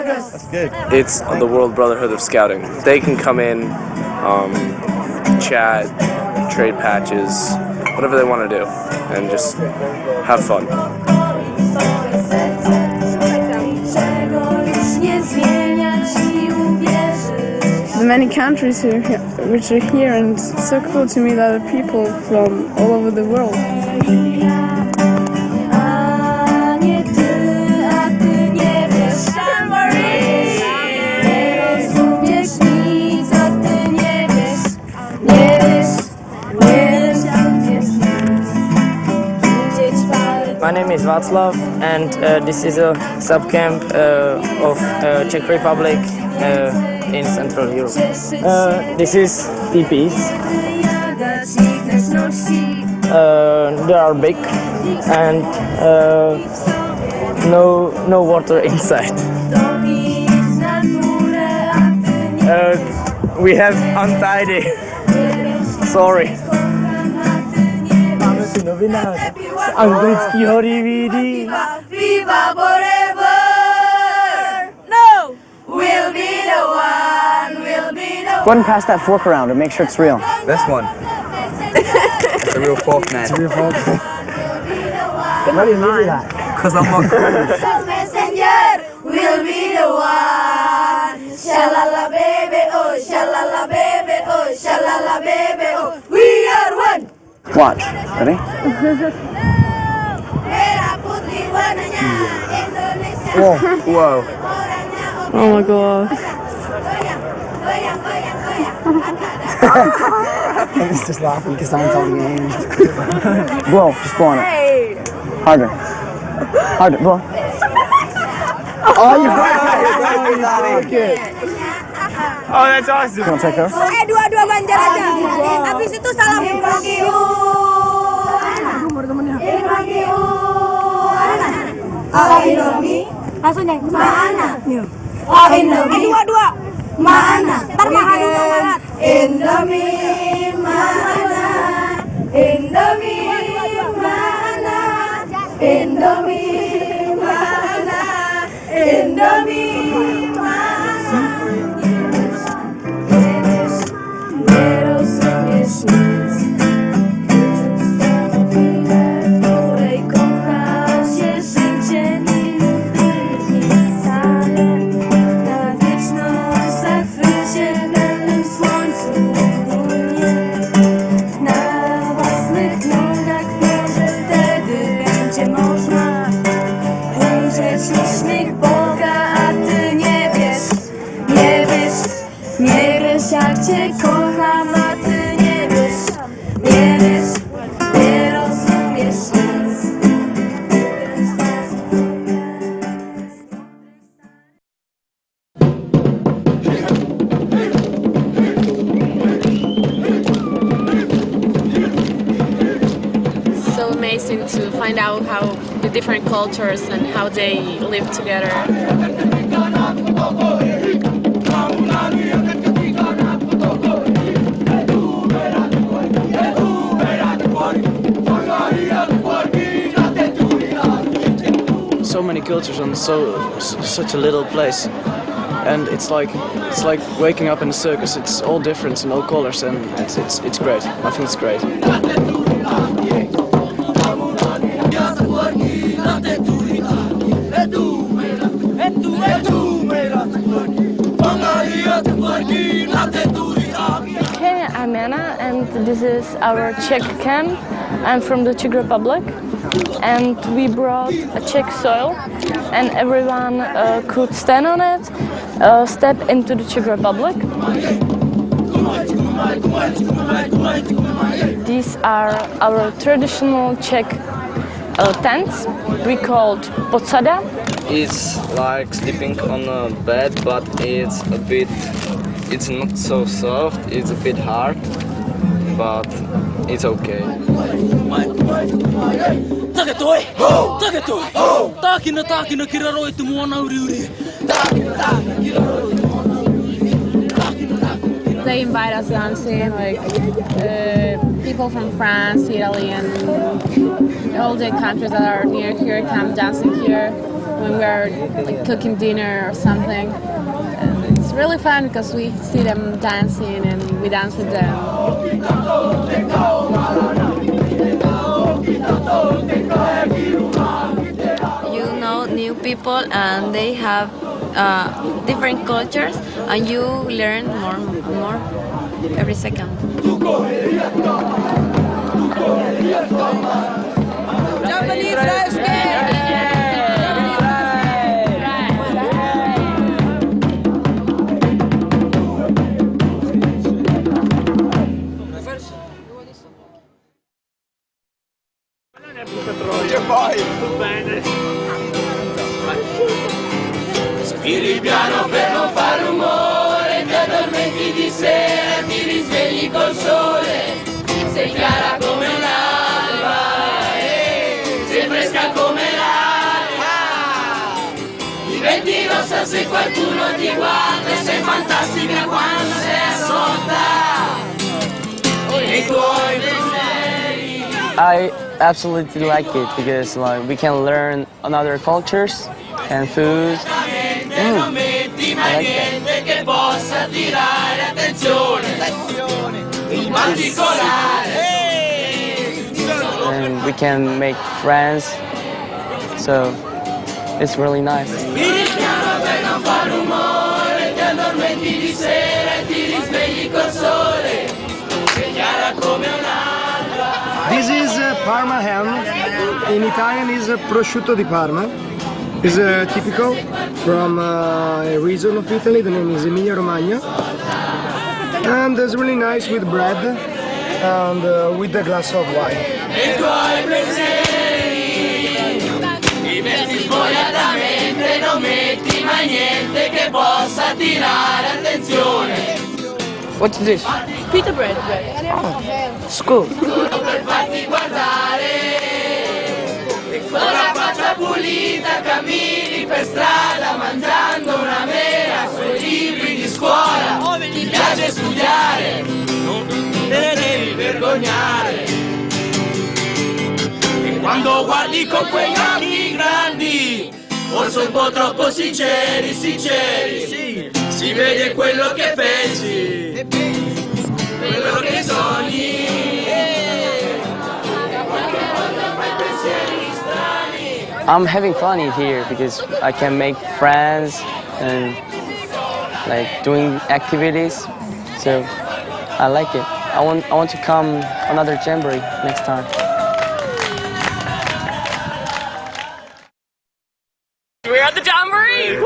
[SPEAKER 16] That's good. It's the World Brotherhood of Scouting. They can come in, chat, trade patches, whatever they want to do, and just have fun.
[SPEAKER 1] The many countries which are here, and it's so cool to meet other people from all over the world.
[SPEAKER 18] My name is Václav, and this is a sub-camp of Czech Republic in Central Europe. This is TPs. They are big and no water inside. We have untidy. Sorry. Anglického DVD.
[SPEAKER 13] Viva forever. No, we'll be the one. We'll be the
[SPEAKER 5] Go ahead and pass that fork around and make sure it's real.
[SPEAKER 11] This one. It's a real fork, man.
[SPEAKER 5] It's a real fork. Why do you do that?
[SPEAKER 11] Because I'm not
[SPEAKER 13] the messenger. We'll be the one. Shalala baby, oh, shalala baby, oh, shalala baby, oh. We are one.
[SPEAKER 5] Watch. Ready?
[SPEAKER 11] Whoa. Whoa.
[SPEAKER 18] Oh my god.
[SPEAKER 5] He's just laughing because someone's holding your hand. Blow. Just blow on it. Harder. Harder. Blow. Oh, you broke it.
[SPEAKER 11] Oh, that's awesome.
[SPEAKER 5] You want to take those?
[SPEAKER 13] Dua-dua banjar aja. Habis itu salam. Langsung deh. Mana? Dua-dua. Mana? Ntar mahal. Indomie mana? Indomie mana? Indomie mana? Indomie mana? Little submissions. Której kocha się życie nigdy nie stanie. Na wieczność zachwycie pełnym słońcu dunie. Na własnych nogach może wtedy będzie można ujrzeć uśmiech Boga, a ty nie wiesz, nie wiesz, nie wiesz jak cię kocham, a ty nie wiesz, nie wiesz, nie rozumiesz nic.
[SPEAKER 6] So amazing to find out how the different cultures and how they live together.
[SPEAKER 7] So many cultures on such a little place, and it's like waking up in a circus. It's all different and all colors, and it's great. I think it's great.
[SPEAKER 17] Okay, I'm Anna and this is our Czech camp. I'm from the Czech Republic and we brought a Czech soil and everyone could stand on it, step into the Czech Republic. These are our traditional Czech tents, we called posada.
[SPEAKER 19] It's like sleeping on a bed, but it's not so soft, it's a bit hard, but it's okay.
[SPEAKER 6] They invite us dancing, like people from France, Italy, and all the countries that are near here come dancing here when we are like cooking dinner or something. And it's really fun because we see them dancing and we dance with them.
[SPEAKER 3] You know new people and they have different cultures and you learn more and more every second.
[SPEAKER 13] Japanese rice cake! Respiri piano per non far rumore, ti addormenti di sera, ti risvegli col sole, sei chiara come se qualcuno ti guarda, sei fantastica quando sei assorta. I tuoi pensieri.
[SPEAKER 18] I absolutely like it because like we can learn another cultures and foods.
[SPEAKER 13] Non metti mai niente che possa attirare attenzione. In particolare.
[SPEAKER 18] And we can make friends, so it's really nice.
[SPEAKER 13] Tiri il piano per non far rumore, ti addormenti di sera e ti risvegli col sole. Sei chiara come un'alba.
[SPEAKER 5] This is Parma ham. In Italian is prosciutto di Parma. It's typical from a region of Italy. The name is Emilia Romagna. And it's really nice with bread and with a glass of wine.
[SPEAKER 13] I tuoi pensieri, ti vesti svogliatamente, non metti mai niente che possa attirare attenzione.
[SPEAKER 18] What's this?
[SPEAKER 6] Pita bread.
[SPEAKER 18] Oh, school.
[SPEAKER 13] Per farti guardare, con la faccia pulita cammini per strada mangiando una mela sui libri di scuola. Ti piace studiare, non te ne devi vergognare. E quando guardi con quegli occhi grandi, forse un po' troppo sinceri, si vede quello che pensi, quello che sogni.
[SPEAKER 18] I'm having fun here because I can make friends and like doing activities. So I like it. I want to come another Jamboree next time.
[SPEAKER 10] We're at the Jamboree!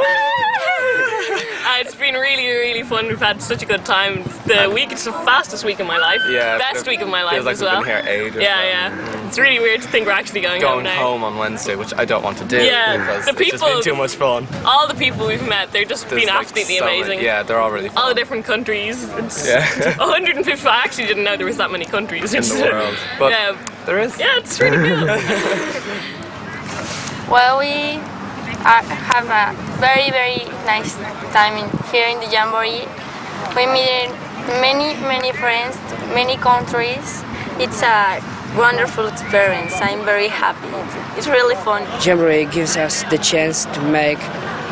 [SPEAKER 10] It's been really fun. We've had such a good time. It's the fastest week of my life.
[SPEAKER 16] Yeah,
[SPEAKER 10] best week of my life
[SPEAKER 16] feels like
[SPEAKER 10] as well.
[SPEAKER 16] we've been here ages.
[SPEAKER 10] Yeah. It's really weird to think we're actually going home now.
[SPEAKER 16] Home on Wednesday, which I don't want to do
[SPEAKER 10] Yeah,
[SPEAKER 16] because
[SPEAKER 10] the
[SPEAKER 16] it's just been too much fun.
[SPEAKER 10] All the people we've met, they're just
[SPEAKER 16] There's
[SPEAKER 10] been
[SPEAKER 16] like
[SPEAKER 10] absolutely
[SPEAKER 16] so
[SPEAKER 10] amazing.
[SPEAKER 16] many- yeah, they're all really fun.
[SPEAKER 10] All the different countries. It's
[SPEAKER 16] Yeah.
[SPEAKER 10] 150. I actually didn't know there was that many countries
[SPEAKER 16] In the world. But
[SPEAKER 10] yeah,
[SPEAKER 16] there is.
[SPEAKER 10] Yeah, it's really cool.
[SPEAKER 21] Well, we have a very nice time here in the Jamboree. We meet many friends, many countries. It's a wonderful experience. I'm very happy. It's really fun.
[SPEAKER 18] Jamboree gives us the chance to make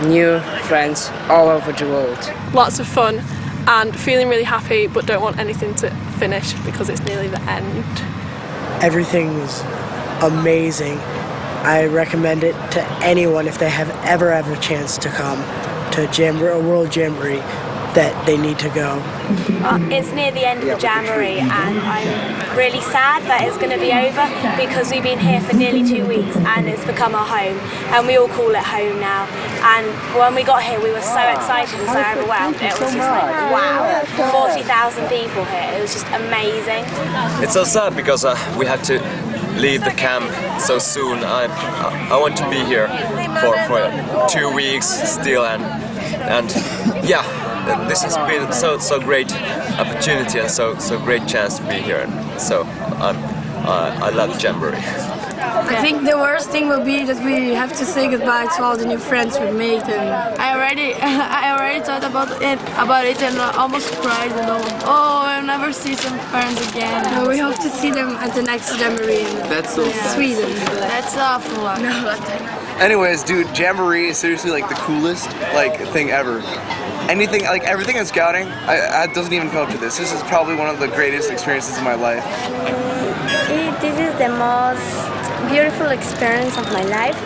[SPEAKER 18] new friends all over the world.
[SPEAKER 6] Lots of fun and feeling really happy, but don't want anything to finish because it's nearly the end.
[SPEAKER 20] Everything was amazing. I recommend it to anyone if they have ever a chance to come to a World Jamboree that they need to go.
[SPEAKER 22] It's near the end of the Jamboree and I'm really sad that it's going to be over because we've been here for nearly 2 weeks and it's become our home and we all call it home now. And when we got here we were so excited and so overwhelmed. It was just like wow, 40,000 people here. It was just amazing.
[SPEAKER 23] It's so sad because we had to leave the camp so soon. I want to be here for 2 weeks still and yeah. This has been so great opportunity and so great chance to be here. So I love Jamboree.
[SPEAKER 21] I think the worst thing will be that we have to say goodbye to all the new friends we made. And I already thought about it and almost cried. And I'll never see some friends again. No, we hope to see them at the next Jamboree in
[SPEAKER 15] That's so sad.
[SPEAKER 21] Sweden. That's awful. No,
[SPEAKER 15] Anyways, dude, Jamboree is seriously like the coolest thing ever. Anything, everything in scouting, it doesn't even come up to this. This is probably one of the greatest experiences of my life.
[SPEAKER 21] This is the most beautiful experience of my life.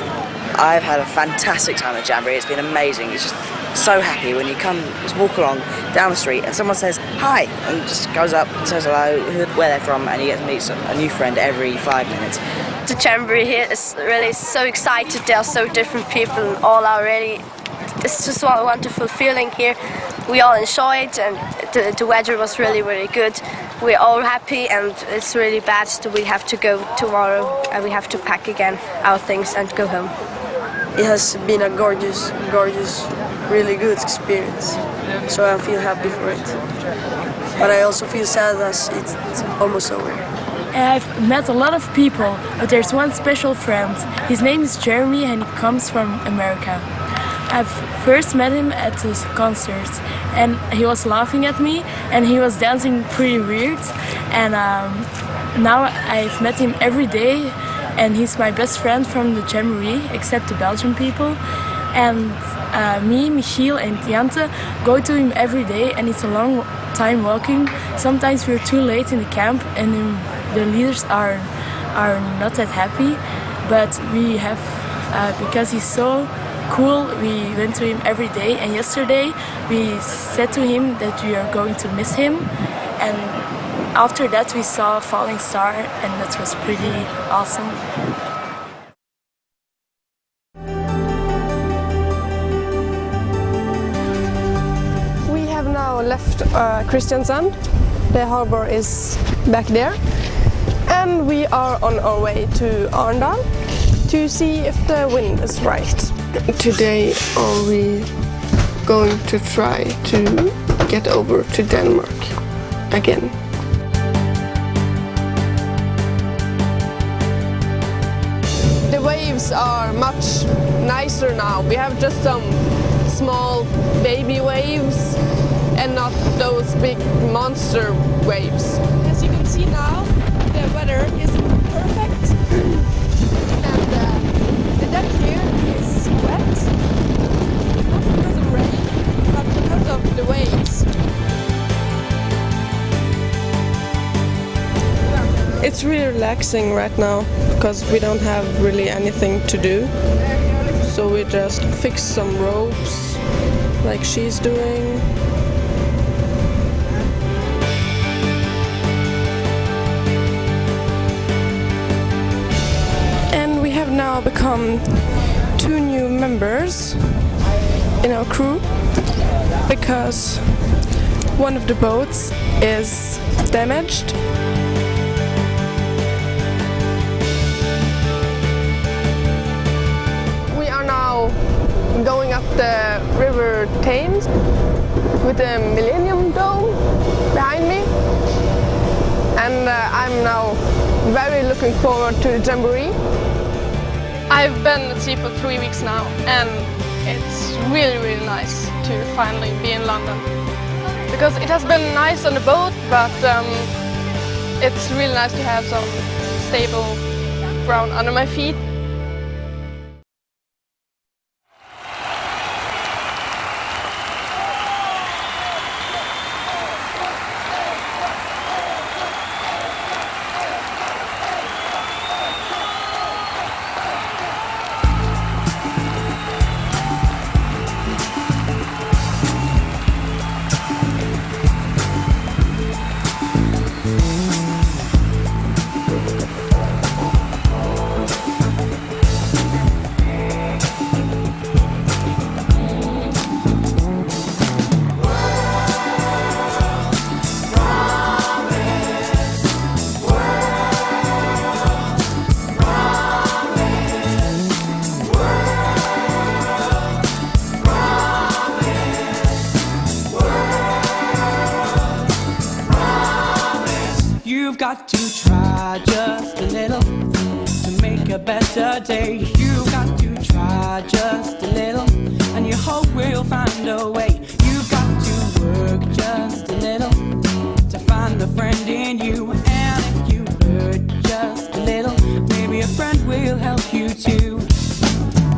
[SPEAKER 24] I've had a fantastic time at Jamboree. It's been amazing. It's just so happy when you just walk along down the street and someone says hi and just goes up and says hello, where they're from, and you get to meet a new friend every 5 minutes.
[SPEAKER 21] The Jamboree here is really so excited. There are so different people and all are really. It's just a wonderful feeling here. We all enjoy it and the weather was really good. We're all happy and it's really bad that we have to go tomorrow and we have to pack again our things and go home.
[SPEAKER 25] It has been a gorgeous, really good experience. So I feel happy for it. But I also feel sad as it's almost over.
[SPEAKER 26] I've met a lot of people, but there's one special friend. His name is Jeremy and he comes from America. I've first met him at his concerts, and he was laughing at me, and he was dancing pretty weird. And now I've met him every day, and he's my best friend from the Jamboree, except the Belgian people. And me, Michiel, and Jante go to him every day, and it's a long time walking. Sometimes we're too late in the camp, and the leaders are not that happy. But we have, because he's so cool, we went to him every day. And yesterday we said to him that we are going to miss him. And after that we saw a falling star, and that was pretty awesome.
[SPEAKER 2] We have now left Kristiansand. The harbor is back there. And we are on our way to Arendal to see if the wind is right.
[SPEAKER 25] Today are we going to try to get over to Denmark again.
[SPEAKER 2] The waves are much nicer now. We have just some small baby waves and not those big monster waves. As you can see now, the weather is perfect. And the deck here is wet. Not because of rain, but because of the waves. It's really relaxing right now because we don't have really anything to do. So we just fix some ropes like she's doing. And we have now become 2 new members in our crew because one of the boats is damaged. Going up the River Thames with the Millennium Dome behind me, and I'm now very looking forward to the Jamboree. I've been at sea for 3 weeks now, and it's really nice to finally be in London, because it has been nice on the boat, but it's really nice to have some stable ground under my feet.
[SPEAKER 13] You've got to try just a little to make a better day. You've got to try just a little, and you hope we'll find a way. You've got to work just a little to find a friend in you. And if you hurt just a little, maybe a friend will help you too.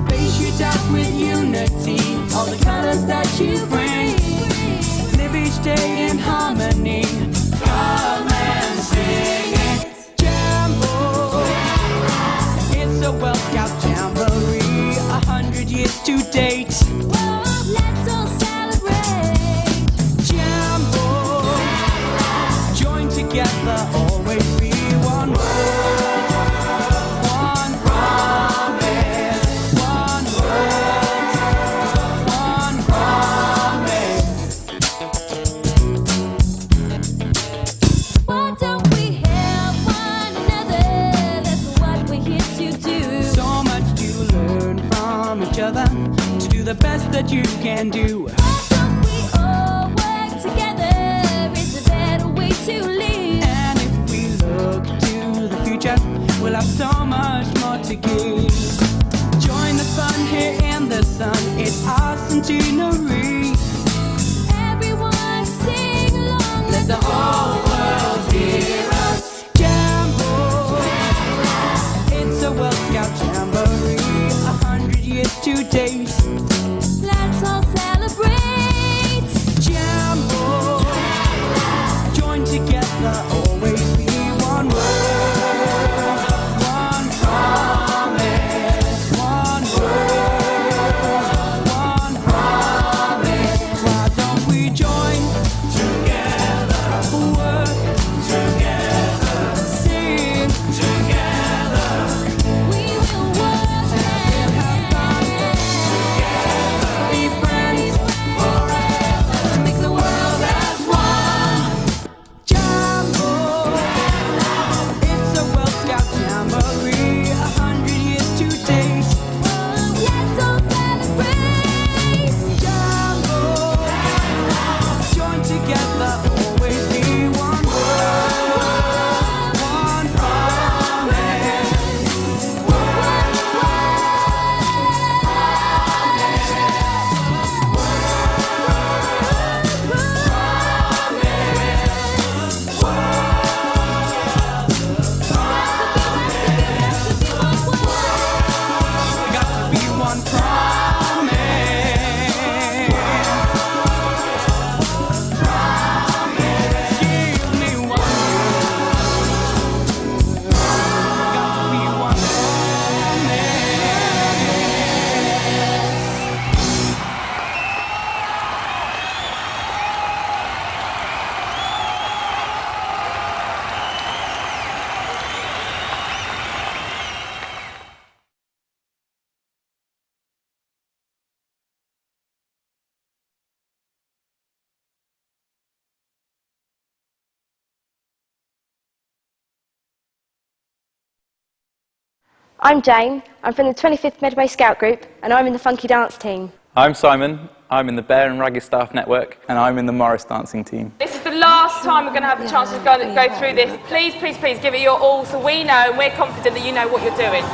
[SPEAKER 13] Face your doubt with unity, all the colors that you bring. Live each day in harmony. Come and sing it. Jamboree. It's a World Scout Jamboree, 100 years to date. Whoa, let's all celebrate. Jamboree. Join together, always be one world. One promise. One world. One promise. Why don't we help one another? That's what we're here to do. So much to learn from each other, to do the best that you can do. Why don't we all work together? It's a better way to live. And if we look to the future, we'll have so much more to give. Join the fun here in the sun, it's our centenary. Everyone sing along, let the whole world hear us. Jambo, it's a World Scout Jamboree, 100 years to date. Let's all celebrate. Jambo, join together, always be one world, one promise, one world, one promise. Why don't we join together, work together, sing together? We will work and have fun together, be friends forever, make the world as one. Jambo, it's a World Scout Jamboree, 100 years to date. Let's all celebrate. Jambo, join together, always be one world, one promise. Got to be one promise. Give me one word. Got to be one
[SPEAKER 1] I'm Jane, I'm from the 25th Medway Scout Group and I'm in the funky dance team.
[SPEAKER 4] I'm Simon, I'm in the Bear and Ragged Staff Network, and I'm in the Morris dancing team.
[SPEAKER 8] This is the last time we're going to have the chance to go through this. Please, please, please give it your all so we know and we're confident that you know what you're doing.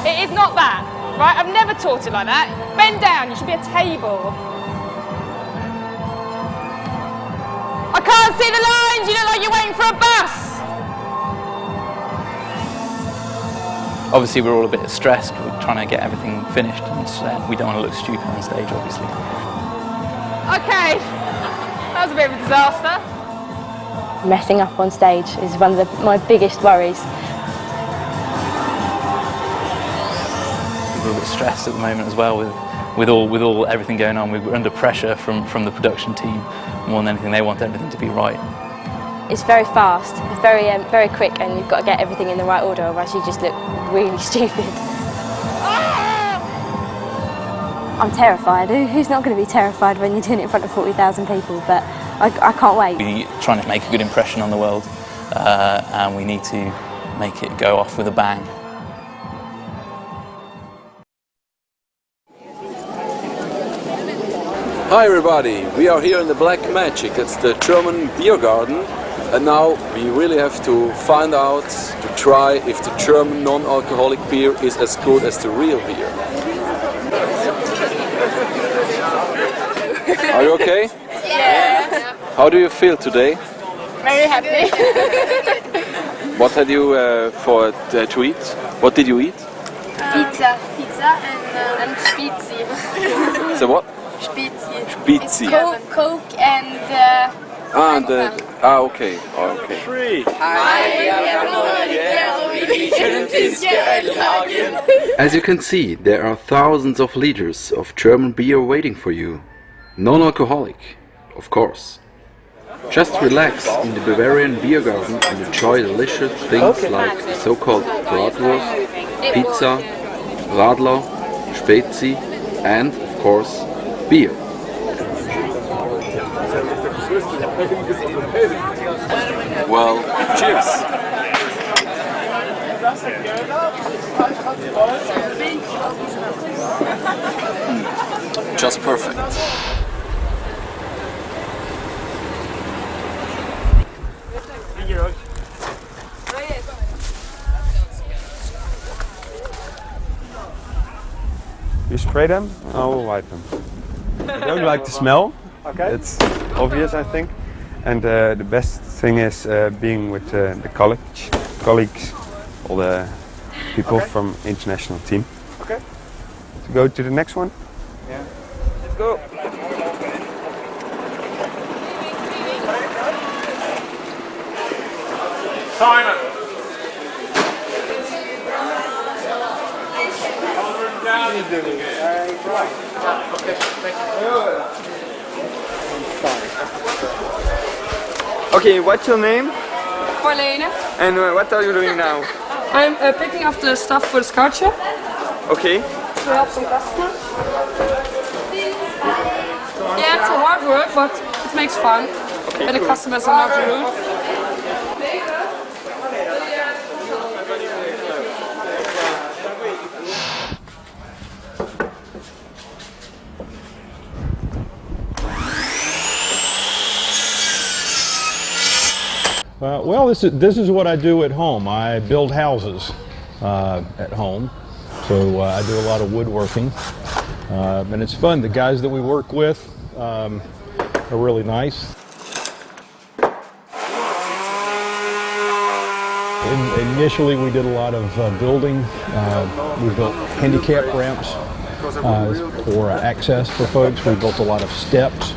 [SPEAKER 8] It is not that, right? I've never taught it like that. Bend down, you should be a table. I can't see the lines, you look like you're waiting for a bus.
[SPEAKER 4] Obviously we're all a bit stressed, we're trying to get everything finished, and we don't want to look stupid on stage, obviously.
[SPEAKER 8] Okay, that was a bit of a disaster.
[SPEAKER 1] Messing up on stage is one of my biggest worries.
[SPEAKER 4] We're a bit stressed at the moment as well with all everything going on. We're under pressure from the production team more than anything. They want everything to be right.
[SPEAKER 1] It's very fast, it's very quick, and you've got to get everything in the right order, otherwise you just look really stupid. I'm terrified. Who's not going to be terrified when you're doing it in front of 40,000 people? But I can't wait.
[SPEAKER 4] We're trying to make a good impression on the world, and we need to make it go off with a bang.
[SPEAKER 9] Hi everybody, we are here in the Black Magic. It's the German beer garden, and now we really have to find out, to try if the German non-alcoholic beer is as good as the real beer. Are you okay?
[SPEAKER 8] Yeah.
[SPEAKER 9] How do you feel today?
[SPEAKER 8] Very happy.
[SPEAKER 9] What had you to eat? What did you eat?
[SPEAKER 12] Pizza and Spezi.
[SPEAKER 9] So what?
[SPEAKER 12] Spezi.
[SPEAKER 9] Spezi.
[SPEAKER 12] Coke and
[SPEAKER 9] okay. As you can see, there are thousands of liters of German beer waiting for you. Non-alcoholic, of course. Just relax in the Bavarian beer garden and enjoy delicious things like the so-called Bratwurst, pizza, Radler, Spezi, and, of course, beer. Well, cheers! Just perfect.
[SPEAKER 3] You spray them, I will wipe them. I don't like the smell. Okay. It's obvious, I think. And the best thing is being with the colleagues, all the people from international team.
[SPEAKER 15] Okay.
[SPEAKER 3] To go to the next one?
[SPEAKER 15] Yeah. Let's go.
[SPEAKER 13] Simon.
[SPEAKER 7] Okay, what's your name?
[SPEAKER 11] Marlene.
[SPEAKER 7] And what are you doing now?
[SPEAKER 11] I'm picking up the stuff for the scout ship.
[SPEAKER 7] Okay.
[SPEAKER 11] To help some customers. Yeah, it's a hard work, but it makes fun.
[SPEAKER 7] Okay,
[SPEAKER 11] and the customers are not rude.
[SPEAKER 14] Well, this is what I do at home. I build houses at home, so I do a lot of woodworking, and it's fun. The guys that we work with are really nice. Initially, we did a lot of building. We built handicap ramps for access for folks. We built a lot of steps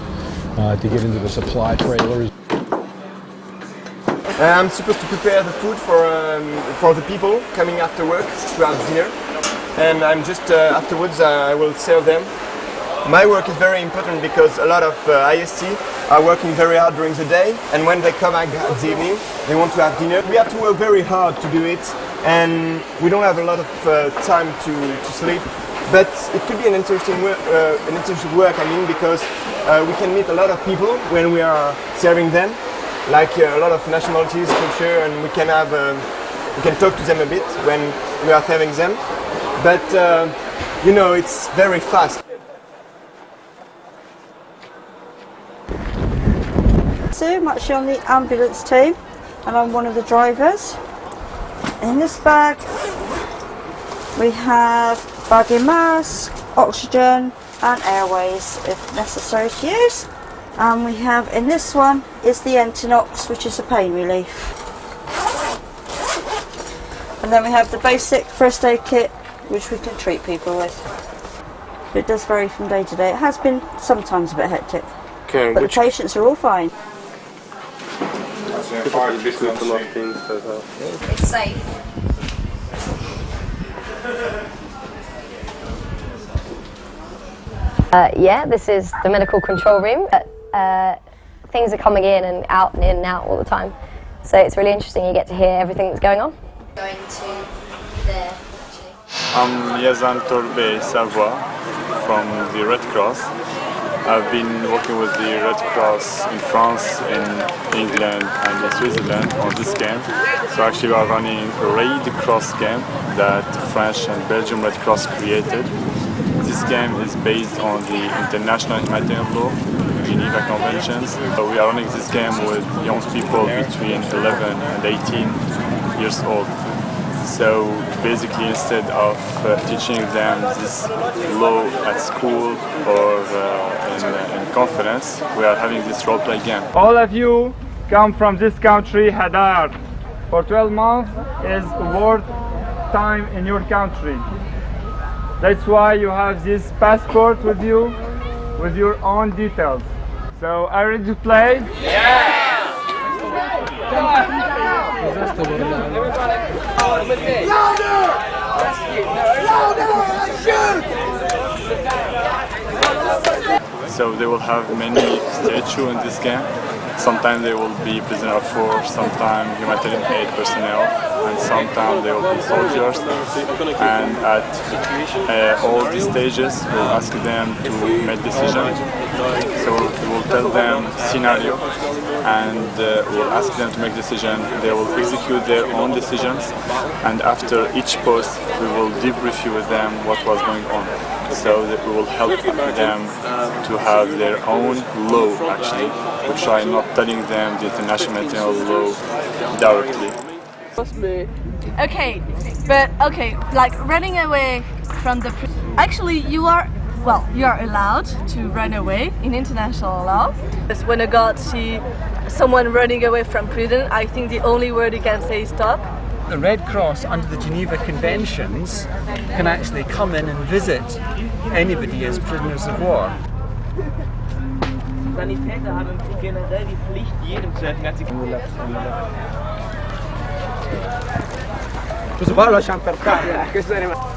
[SPEAKER 14] to get into the supply trailers.
[SPEAKER 15] I'm supposed to prepare the food for the people coming after work to have dinner, and I'm just afterwards I will serve them. My work is very important because a lot of IST are working very hard during the day, and when they come back at the evening, they want to have dinner. We have to work very hard to do it, and we don't have a lot of time to sleep. But it could be an interesting work. I mean, because we can meet a lot of people when we are serving them. Like a lot of nationalities, culture, and we can talk to them a bit when we are serving them. But you know, it's very fast.
[SPEAKER 17] So I'm actually on the ambulance team, and I'm one of the drivers. In this bag, we have baggy mask, oxygen, and airways if necessary to use. And we have in this one is the Entinox, which is a pain relief. And then we have the basic first aid kit, which we can treat people with. It does vary from day to day. It has been sometimes a bit hectic, but the patients are all fine.
[SPEAKER 12] It's safe.
[SPEAKER 19] Yeah, this is the medical control room. Things are coming in and out and in and out all the time. So it's really interesting, you get to hear everything that's going on.
[SPEAKER 12] Going to there, actually.
[SPEAKER 27] I'm Yazan Torbe Savoie from the Red Cross. I've been working with the Red Cross in France, in England and in Switzerland on this camp. So actually we are running a Red Cross camp that French and Belgian Red Cross created. This camp is based on the International Humanitarian Law, Geneva Conventions. So we are running this camp with young people between 11 and 18 years old. So basically, instead of teaching them this law at school or in conference, we are having this role-play game.
[SPEAKER 28] All of you come from this country, Hadar. For 12 months is war time in your country. That's why you have this passport with you, with your own details. So, are you ready to play? Yeah! So they will have many statues in this camp. Sometimes they will be prisoner of war, sometimes humanitarian aid personnel, and sometimes they will be soldiers. And at all these stages, we'll ask them to make decisions. So we will tell them scenario, and we'll ask them to make decisions. They will execute their own decisions, and after each post, we will debrief with them what was going on. So that we will help them to have their own law, actually. We try not telling them the international law directly.
[SPEAKER 26] Okay, but okay, like running away
[SPEAKER 5] from the... Actually, you are allowed to run away in international law. When a guard sees someone running away from prison, I think the only word he can say is stop.
[SPEAKER 6] The Red Cross under the Geneva Conventions can actually come in and visit anybody as prisoners of war.
[SPEAKER 10] Sanitäter haben generell die Pflicht, jedem zu helfen.
[SPEAKER 16] Questo qua lo lasciamo per terra, questo è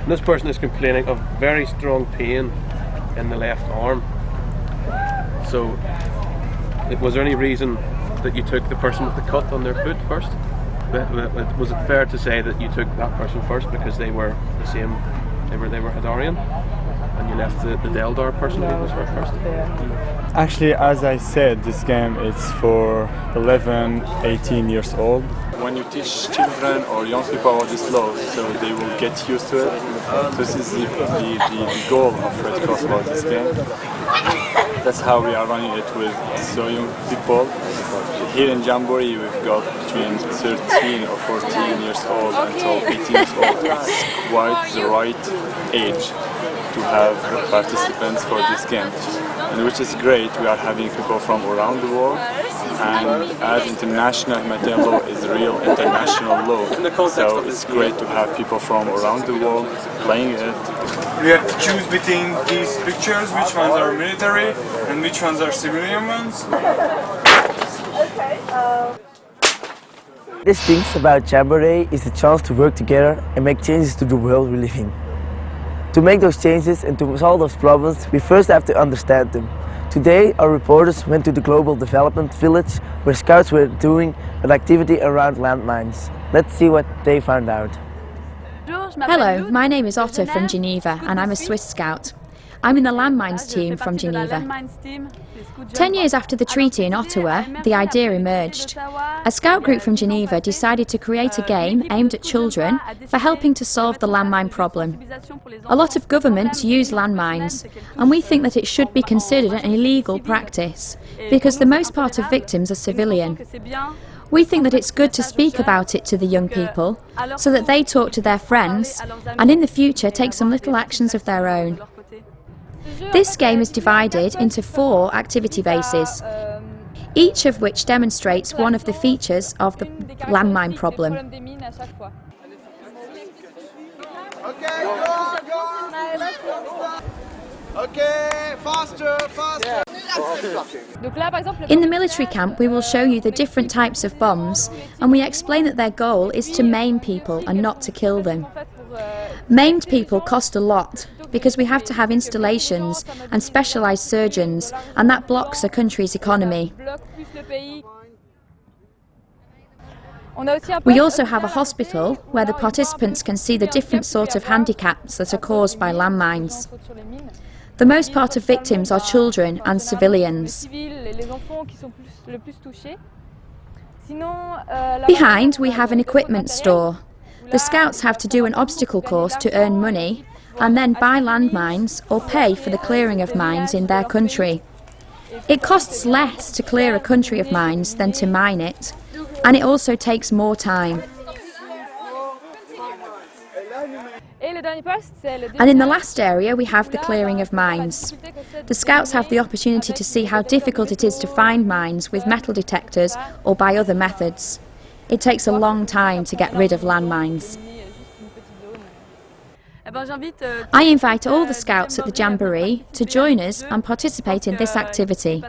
[SPEAKER 18] This person is complaining of very strong pain in the left arm. So, was there any reason that you took the person with the cut on their foot first? Was it fair to say that you took that person first because they were the same, they were Hadarian, and you left the Deldar person who was hurt first?
[SPEAKER 20] Actually, as I said, this game is for 11, 18 years old.
[SPEAKER 27] When you teach children or young people about this law, so they will get used to it. This is the goal of Red Cross about this game. That's how we are running it with so young people. Here in Jamboree we've got between 13 or 14 years old until 18 years old. It's quite the right age to have participants for this game. And which is great, we are having people from around the world, and as international humanitarian law is real international law, so it's great to have people from around the world playing it.
[SPEAKER 10] We have to choose between these pictures, which ones are military and which ones are civilian ones.
[SPEAKER 22] Best things about Jamboree is the chance to work together and make changes to the world we live in. To make those changes and to solve those problems, we first have to understand them. Today, our reporters went to the Global Development Village where scouts were doing an activity around landmines. Let's see what they found out.
[SPEAKER 23] Hello, my name is Otto from Geneva and I'm a Swiss scout. I'm in the landmines team from Geneva. 10 years after the treaty in Ottawa, the idea emerged. A scout group from Geneva decided to create a game aimed at children for helping to solve the landmine problem. A lot of governments use landmines, and we think that it should be considered an illegal practice, because the most part of victims are civilian. We think that it's good to speak about it to the young people, so that they talk to their friends, and in the future take some little actions of their own. This game is divided into 4 activity bases, each of which demonstrates one of the features of the landmine problem.
[SPEAKER 10] Okay, faster, faster.
[SPEAKER 23] In the military camp, we will show you the different types of bombs, and we explain that their goal is to maim people and not to kill them. Maimed people cost a lot, because we have to have installations and specialised surgeons, and that blocks a country's economy. We also have a hospital where the participants can see the different sorts of handicaps that are caused by landmines. The most part of victims are children and civilians. Behind, we have an equipment store. The scouts have to do an obstacle course to earn money, and then buy landmines or pay for the clearing of mines in their country. It costs less to clear a country of mines than to mine it, and it also takes more time. And in the last area we have the clearing of mines. The scouts have the opportunity to see how difficult it is to find mines with metal detectors or by other methods. It takes a long time to get rid of landmines. I invite all the scouts at the Jamboree to join us and participate in this activity.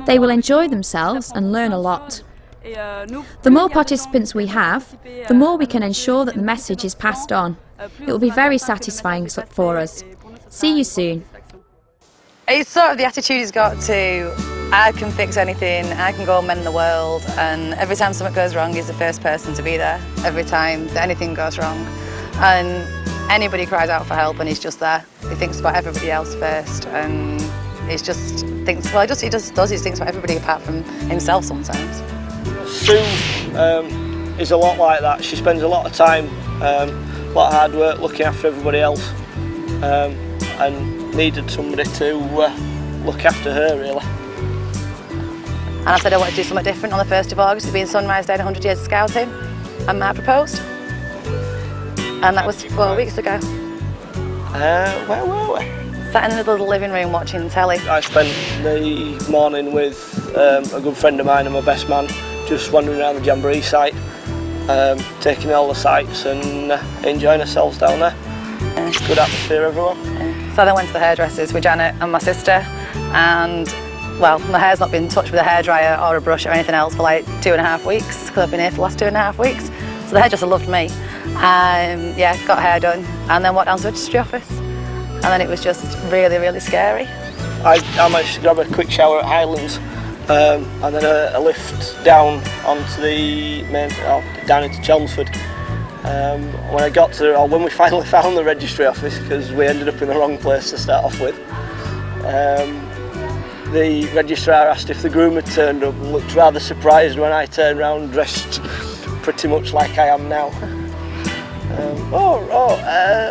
[SPEAKER 23] They will enjoy themselves and learn a lot. The more participants we have, the more we can ensure that the message is passed on. It will be very satisfying for us. See you soon.
[SPEAKER 29] It's sort of the attitude he's got to, I can fix anything, I can go and mend the world, and every time something goes wrong he's the first person to be there, every time that anything goes wrong. And anybody cries out for help and he's just there. He thinks about everybody else first, and he just thinks, well, he just thinks about everybody apart from himself sometimes.
[SPEAKER 30] Sue is a lot like that. She spends a lot of time, a lot of hard work looking after everybody else, and needed somebody to look after her, really.
[SPEAKER 29] And I said I wanted to do something different on the 1st of August, being Sunrise Day and 100 years of scouting. and Matt proposed. And that was 4 weeks ago.
[SPEAKER 30] Where were we?
[SPEAKER 29] Sat in the middle of the living room watching telly.
[SPEAKER 30] I spent the morning with a good friend of mine and my best man, just wandering around the Jamboree site, taking all the sights and enjoying ourselves down there. Good atmosphere everywhere.
[SPEAKER 29] So I then went to the hairdressers with Janet and my sister, and well, my hair's not been touched with a hairdryer or a brush or anything else for like 2.5 weeks, because I've been here for the last 2.5 weeks. So the hairdresser loved me. Yeah, got hair done, and then walked down to the registry office. And then it was just really, really scary.
[SPEAKER 30] I managed to grab a quick shower at Highlands, and then a lift down onto the main, down into Chelmsford. When I got to, or when we finally found the registry office, because we ended up in the wrong place to start off with, the registrar asked if the groom had turned up and looked rather surprised when I turned round dressed pretty much like I am now.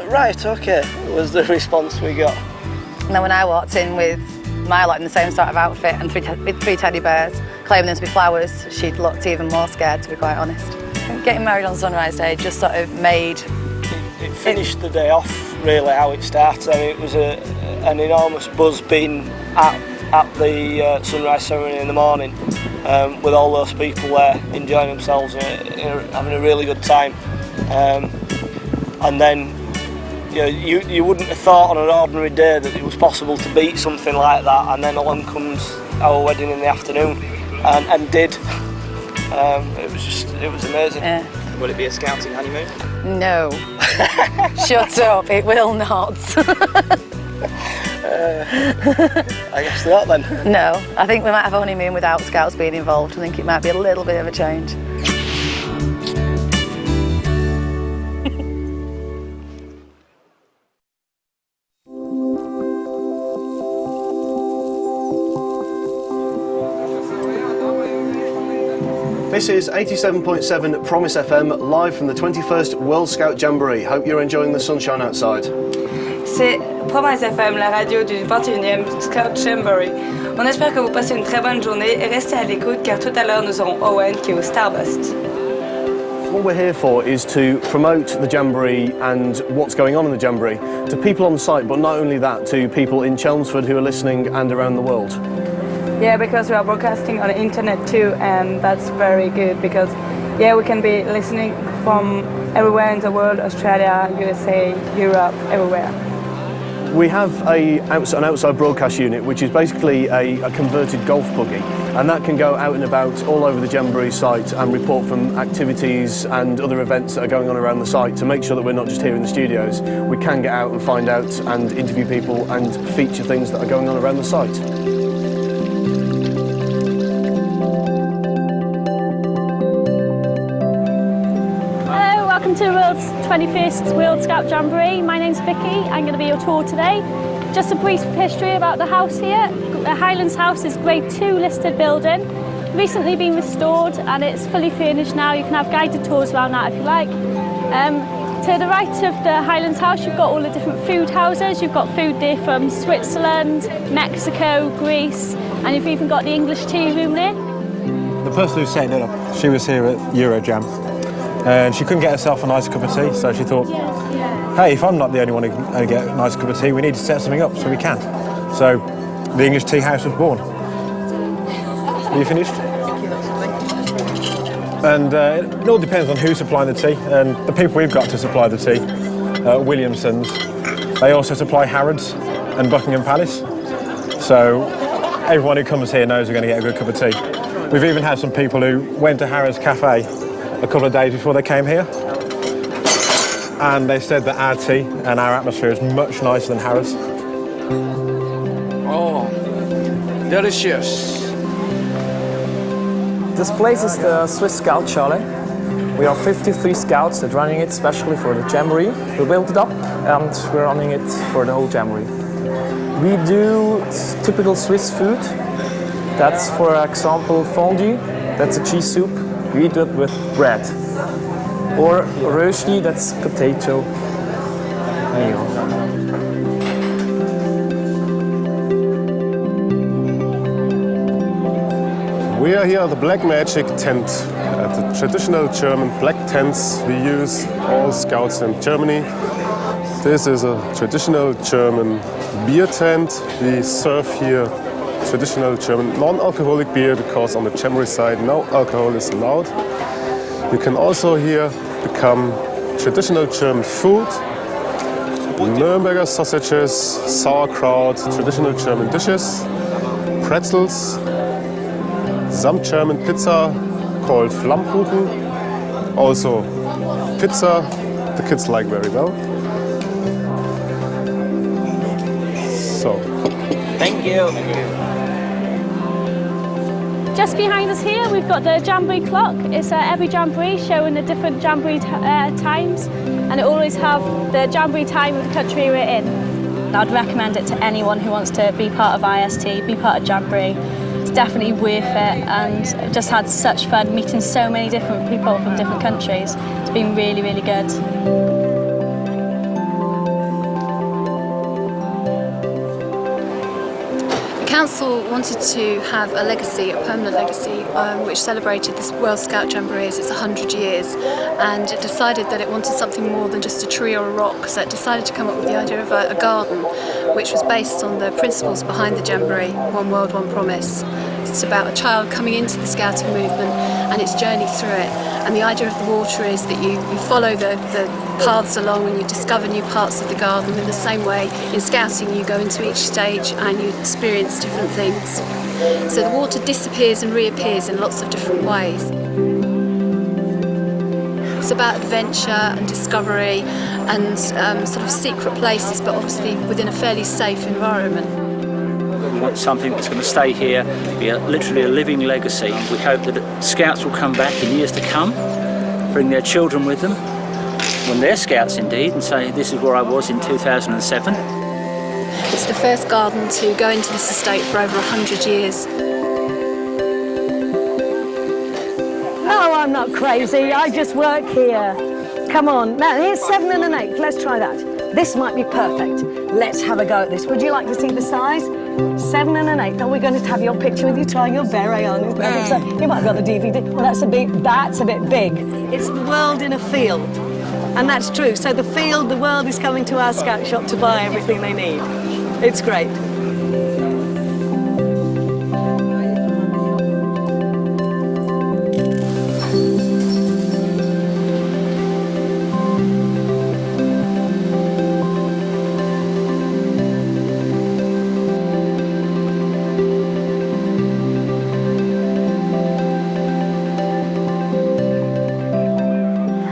[SPEAKER 30] Right, okay, was the response we got.
[SPEAKER 29] And then when I walked in with my lot in the same sort of outfit and with 3 teddy bears, claiming them to be flowers, she looked even more scared, to be quite honest. Getting married on Sunrise Day just sort of made...
[SPEAKER 30] It finished the day off, really, how it started. I mean, it was an enormous buzz being at the sunrise ceremony in the morning, with all those people there enjoying themselves and having a really good time. And then you wouldn't have thought on an ordinary day that it was possible to beat something like that, and then along comes our wedding in the afternoon, and did. It was amazing.
[SPEAKER 29] Yeah.
[SPEAKER 30] Will it be a scouting honeymoon?
[SPEAKER 29] No. Shut up, it will not.
[SPEAKER 30] I guess not then.
[SPEAKER 29] No, I think we might have a honeymoon without scouts being involved. I think it might be a little bit of a change.
[SPEAKER 1] This is 87.7 Promise FM, live from the 21st World Scout Jamboree. Hope you're enjoying the sunshine outside.
[SPEAKER 2] C'est Promise FM, la radio du 21e Scout Jamboree. On espère que vous passez une très bonne journée et restez à l'écoute car tout à l'heure nous aurons Owen qui est au Starburst.
[SPEAKER 1] What we're here for is to promote the Jamboree and what's going on in the Jamboree to people on site, but not only that, to people in Chelmsford who are listening and around the world.
[SPEAKER 2] Yeah, because we are broadcasting on the internet too, and that's very good because, yeah, we can be listening from everywhere in the world, Australia, USA, Europe, everywhere.
[SPEAKER 1] We have an outside broadcast unit, which is basically a converted golf buggy, and that can go out and about all over the Jamboree site and report from activities and other events that are going on around the site to make sure that we're not just here in the studios. We can get out and find out and interview people and feature things that are going on around the site.
[SPEAKER 3] Welcome to the world's 21st World Scout Jamboree. My name's Vicky. I'm going to be your tour today. Just a brief history about the house here. The Highlands House is Grade 2 listed building. Recently been restored and it's fully furnished now. You can have guided tours around that if you like. To the right of the Highlands House you've got all the different food houses. You've got food there from Switzerland, Mexico, Greece, and you've even got the English tea room there.
[SPEAKER 4] The person who set it up, she was here at Eurojam. And she couldn't get herself a nice cup of tea, so she thought, hey, if I'm not the only one who can get a nice cup of tea, we need to set something up so we can. So the English Tea House was born. Are you finished? And it all depends on who's supplying the tea. And the people we've got to supply the tea, Williamson's, they also supply Harrods and Buckingham Palace. So everyone who comes here knows we're going to get a good cup of tea. We've even had some people who went to Harrods Cafe a couple of days before they came here, and they said that our tea and our atmosphere is much nicer than Harrods.
[SPEAKER 16] Oh, delicious.
[SPEAKER 8] This place is the Swiss Scout Chalet. We are 53 scouts that are running it especially for the Jamboree. We built it up and we're running it for the whole Jamboree. We do typical Swiss food. That's, for example, fondue. That's a cheese soup. We eat it with bread. Or rösti, that's potato meal.
[SPEAKER 7] We are here at the Black Magic tent, at the traditional German black tents we use all scouts in Germany. This is a traditional German beer tent. We serve here traditional German non-alcoholic beer because on the Jamboree side no alcohol is allowed. You can also here become traditional German food, Nürnberger sausages, sauerkraut, traditional German dishes, pretzels, some German pizza called Flammkuchen, also pizza the kids like very well. So,
[SPEAKER 9] thank you.
[SPEAKER 3] Just behind us here we've got the Jamboree clock. It's every Jamboree showing the different Jamboree times, and it always have the Jamboree time of the country we're in.
[SPEAKER 11] I'd recommend it to anyone who wants to be part of IST, be part of Jamboree. It's definitely worth it, and I've just had such fun meeting so many different people from different countries. It's been really, really good.
[SPEAKER 13] The council wanted to have a legacy, a permanent legacy, which celebrated this World Scout Jamboree as its 100 years, and it decided that it wanted something more than just a tree or a rock, so it decided to come up with the idea of a garden, which was based on the principles behind the Jamboree, One World, One Promise. It's about a child coming into the scouting movement and its journey through it, and the idea of the water is that you follow the paths along and you discover new parts of the garden. In the same way, in scouting you go into each stage and you experience different things. So the water disappears and reappears in lots of different ways. It's about adventure and discovery and sort of secret places, but obviously within a fairly safe environment.
[SPEAKER 9] We want something that's going to stay here, be literally a living legacy. We hope that scouts will come back in years to come, bring their children with them, when they're scouts indeed, and say this is where I was in 2007.
[SPEAKER 13] It's the first garden to go into this estate for over 100 years.
[SPEAKER 14] No, I'm not crazy, I just work here. Come on, now here's 7 and an 8, let's try that. This might be perfect. Let's have a go at this. Would you like to see the size? 7 and an 8. Now we're going to have your picture with you trying your beret on. You might have got the DVD. Well, that's a bit big. It's the world in a field. And that's true. So the field, the world is coming to our scout shop to buy everything they need. It's great.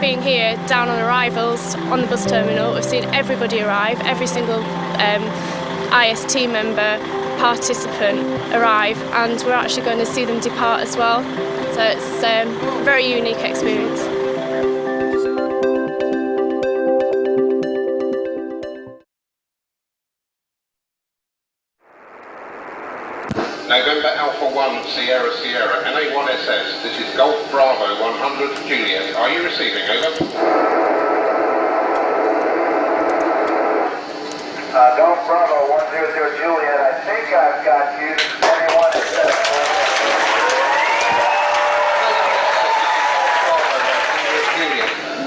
[SPEAKER 15] Being here down on arrivals on the bus terminal, we've seen everybody arrive, every single IST member, participant arrive, and we're actually going to see them depart as well. So it's a very unique experience.
[SPEAKER 17] Now November Alpha 1 Sierra Sierra, NA1SS, this is Golf Bravo 100 Juliet. Are you receiving? Over.
[SPEAKER 21] Golf Bravo 100 Juliet, I think I've got you. NA1SS.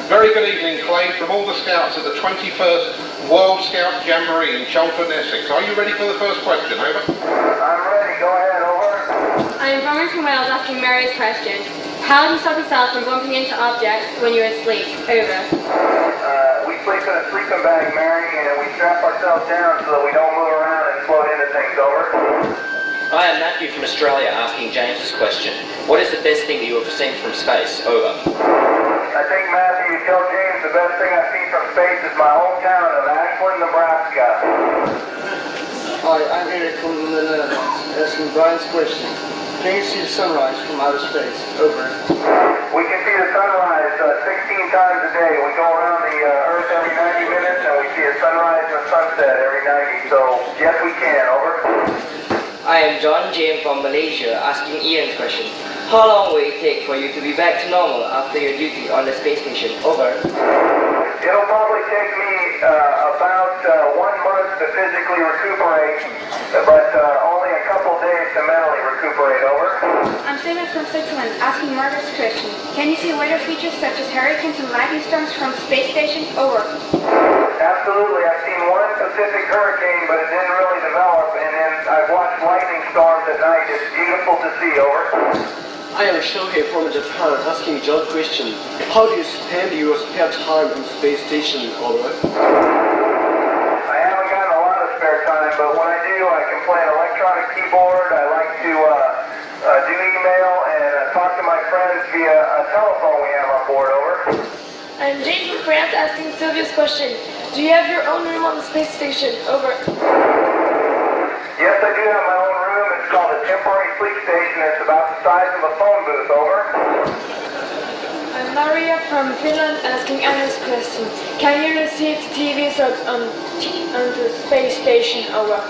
[SPEAKER 17] Very good evening, Clay, from all the scouts at the 21st World Scout Jamboree in Chelmsford, Essex. Are you ready for the first question? Over.
[SPEAKER 21] I'm ready. Go ahead. Over.
[SPEAKER 24] I am Farmer from Wales asking Mary's question. How do you stop yourself from bumping into objects when you're asleep? Over.
[SPEAKER 21] We sleep in a sleeping bag, Mary, and we strap ourselves down so that we don't move around and float into things. Over.
[SPEAKER 25] I am Matthew from Australia asking James's question. What is the best thing that you have seen from space? Over.
[SPEAKER 21] I think, Matthew, you tell James the best thing I've seen from space is my hometown of Ashland, Nebraska.
[SPEAKER 31] Hi, I'm Eric from the Netherlands, asking Brian's question. Can you see the sunrise from outer space? Over.
[SPEAKER 21] We can see the sunrise 16 times a day. We go around the Earth every 90 minutes and we see a sunrise and a sunset every 90. So, yes, we can. Over.
[SPEAKER 25] I am John James from Malaysia asking Ian's question. How long will it take for you to be back to normal after your duty on the space station? Over.
[SPEAKER 21] It'll probably take me about 1 month to physically recuperate, but only a couple days to mentally recuperate. Over.
[SPEAKER 24] I'm I'm Simon from Switzerland, asking Margaret's question. Can you see weather features such as hurricanes and lightning storms from space station? Over.
[SPEAKER 21] Absolutely. I've seen one Pacific hurricane, but it didn't really develop, and then I've watched lightning storms at night. It's beautiful to see. Over.
[SPEAKER 31] I am Shohei from Japan, asking John question. How do you spend your spare time in space station? Over.
[SPEAKER 21] I haven't gotten a lot of spare time, but when I do, I can play an electronic keyboard. I like to do email and talk to my friends via a telephone we have on board. Over.
[SPEAKER 5] I'm Jane from France, asking Sylvia's question. Do you have your own room on the space station? Over.
[SPEAKER 21] Yes, I do have my own room. It's called a temporary sleep station. It's about the size of a phone booth. Over.
[SPEAKER 5] I'm Maria from Finland, asking Anna's question. Can you receive TV subs on the space station? Over.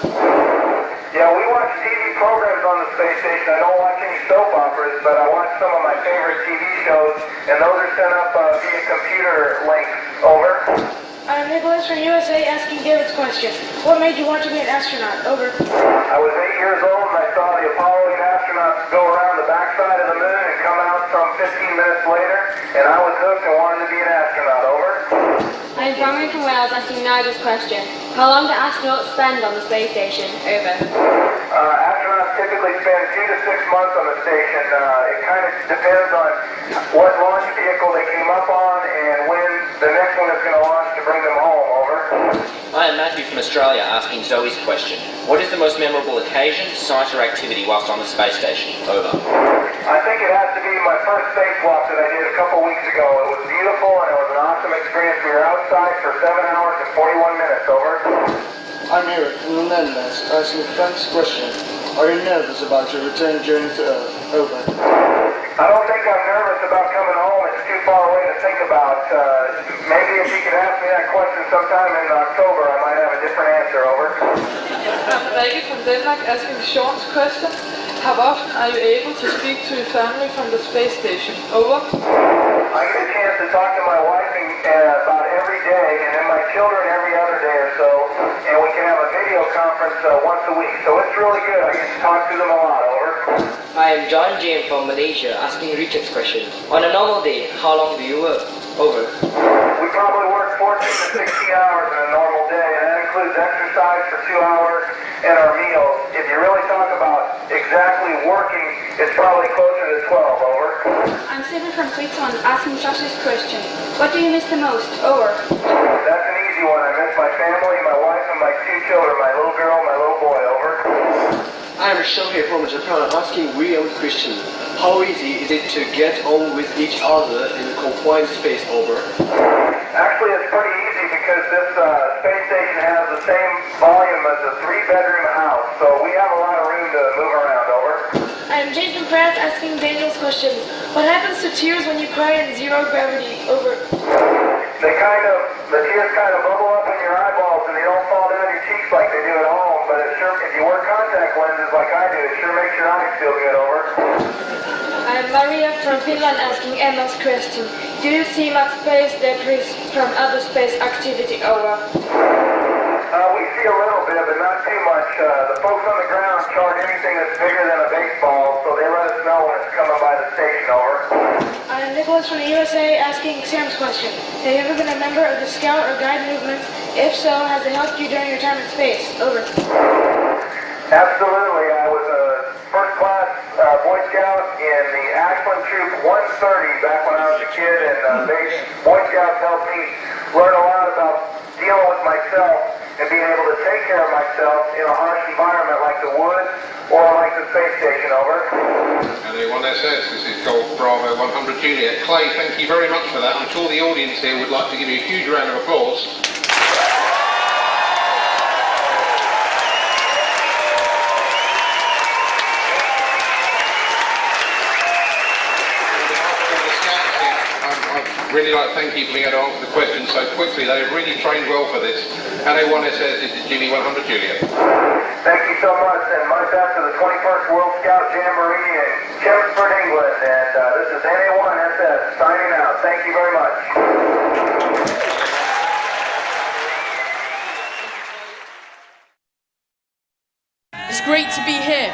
[SPEAKER 21] Yeah, we watch TV programs on the space station. I don't watch any soap operas, but I watch some of my favorite TV shows, and those are sent up via computer links. Over.
[SPEAKER 5] I'm Nicholas from USA, asking David's question. What made you want to be an astronaut? Over.
[SPEAKER 21] I was 8 years old and I saw the Apollo 8 astronauts go around the backside of the moon and come out some 15 minutes later, and I was hooked and wanted to be an astronaut. Over.
[SPEAKER 24] I'm Bronwyn from Wales, asking Nigel's question. How long do astronauts spend on the space station? Over.
[SPEAKER 21] Astronauts typically spend 2 to 6 months on the station. It kind of depends on what launch vehicle they came up on and when the next one is going to launch to bring them home. Over.
[SPEAKER 25] I am Matthew from Australia, asking Zoe's question. What is the most memorable occasion, site or activity whilst on the space station? Over.
[SPEAKER 21] I think it has to be my first spacewalk that I did a couple weeks ago. It was beautiful and it was an awesome experience. We were outside for 7 hours and 41 minutes. Over.
[SPEAKER 31] I'm Eric from the Netherlands, asking Frank's question. Are you nervous about your return journey to Earth? Over.
[SPEAKER 21] I don't think I'm nervous about coming home. It's too far away to think about. Maybe if you could ask me that question sometime in October, I might have a different answer. Over.
[SPEAKER 6] I'm Maggie from Denmark, asking Sean's question. How often are you able to speak to your family from the space station? Over.
[SPEAKER 21] I get a chance to talk to my wife about every day, and then my children every other day or so, and we can have a video conference once a week. So it's really good. I get to talk to them a lot. Over.
[SPEAKER 25] I am John James from Malaysia, asking Richard's question. On a normal day, how long do you work? Over.
[SPEAKER 21] We probably work 14 to 16 hours in a normal day, and that includes exercise for 2 hours and our meals. If you really talk about exactly working, it's probably closer to 12. Over.
[SPEAKER 24] I'm Stephen from Switzerland, asking Josh's question. What do you miss the most? Over.
[SPEAKER 21] That's an easy one. I miss my family, my wife, and my 2 children, my little girl and my little boy. Over.
[SPEAKER 31] I am Shohei from Japan, asking William question. How easy is it to get on with each other in confined space? Over.
[SPEAKER 21] Actually, it's pretty easy because this space station has the same volume as a 3-bedroom house, so we have a lot of room to move around. Over.
[SPEAKER 5] I'm Jane from France, asking Daniel's question. What happens to tears when you cry in zero gravity? Over.
[SPEAKER 21] The tears kind of bubble up in your eyeballs and they don't fall down your cheeks like they do at home, but it sure, if you wear contact lenses like I do, it sure makes your eyes feel good. Over.
[SPEAKER 5] I'm Maria from Finland, asking Emma's question. Do you see much space debris from other space activity? Over.
[SPEAKER 21] We see a little bit, but not too much. The folks on the ground charge anything that's bigger than a baseball, so they let us know when it's coming by the station. Over.
[SPEAKER 5] I'm Nicholas from the USA, asking Sam's question. Have you ever been a member of the Scout or Guide movement? If so, has it helped you during your time in space? Over.
[SPEAKER 21] Absolutely. I was a first-class Boy Scout in the Ashland Troop 130 back when I was a kid, and Boy Scouts helped me learn a lot about dealing with myself and being able to take care of myself in a harsh environment like the woods or like the space station. Over.
[SPEAKER 17] And anyone that says this is Golf Bravo 100 Juliet. Clay, thank you very much for that. I'm sure the audience here would like to give you a huge round of applause. Really like to thank you for being able to answer the questions so quickly. They've really trained well for this. And A1 says this is Jimmy 100 Juliet.
[SPEAKER 21] Thank you so much, and my best to the 21st World Scout Jamboree in Chelmsford, England. And this is NA1SS signing out. Thank you very much.
[SPEAKER 10] It's great to be here.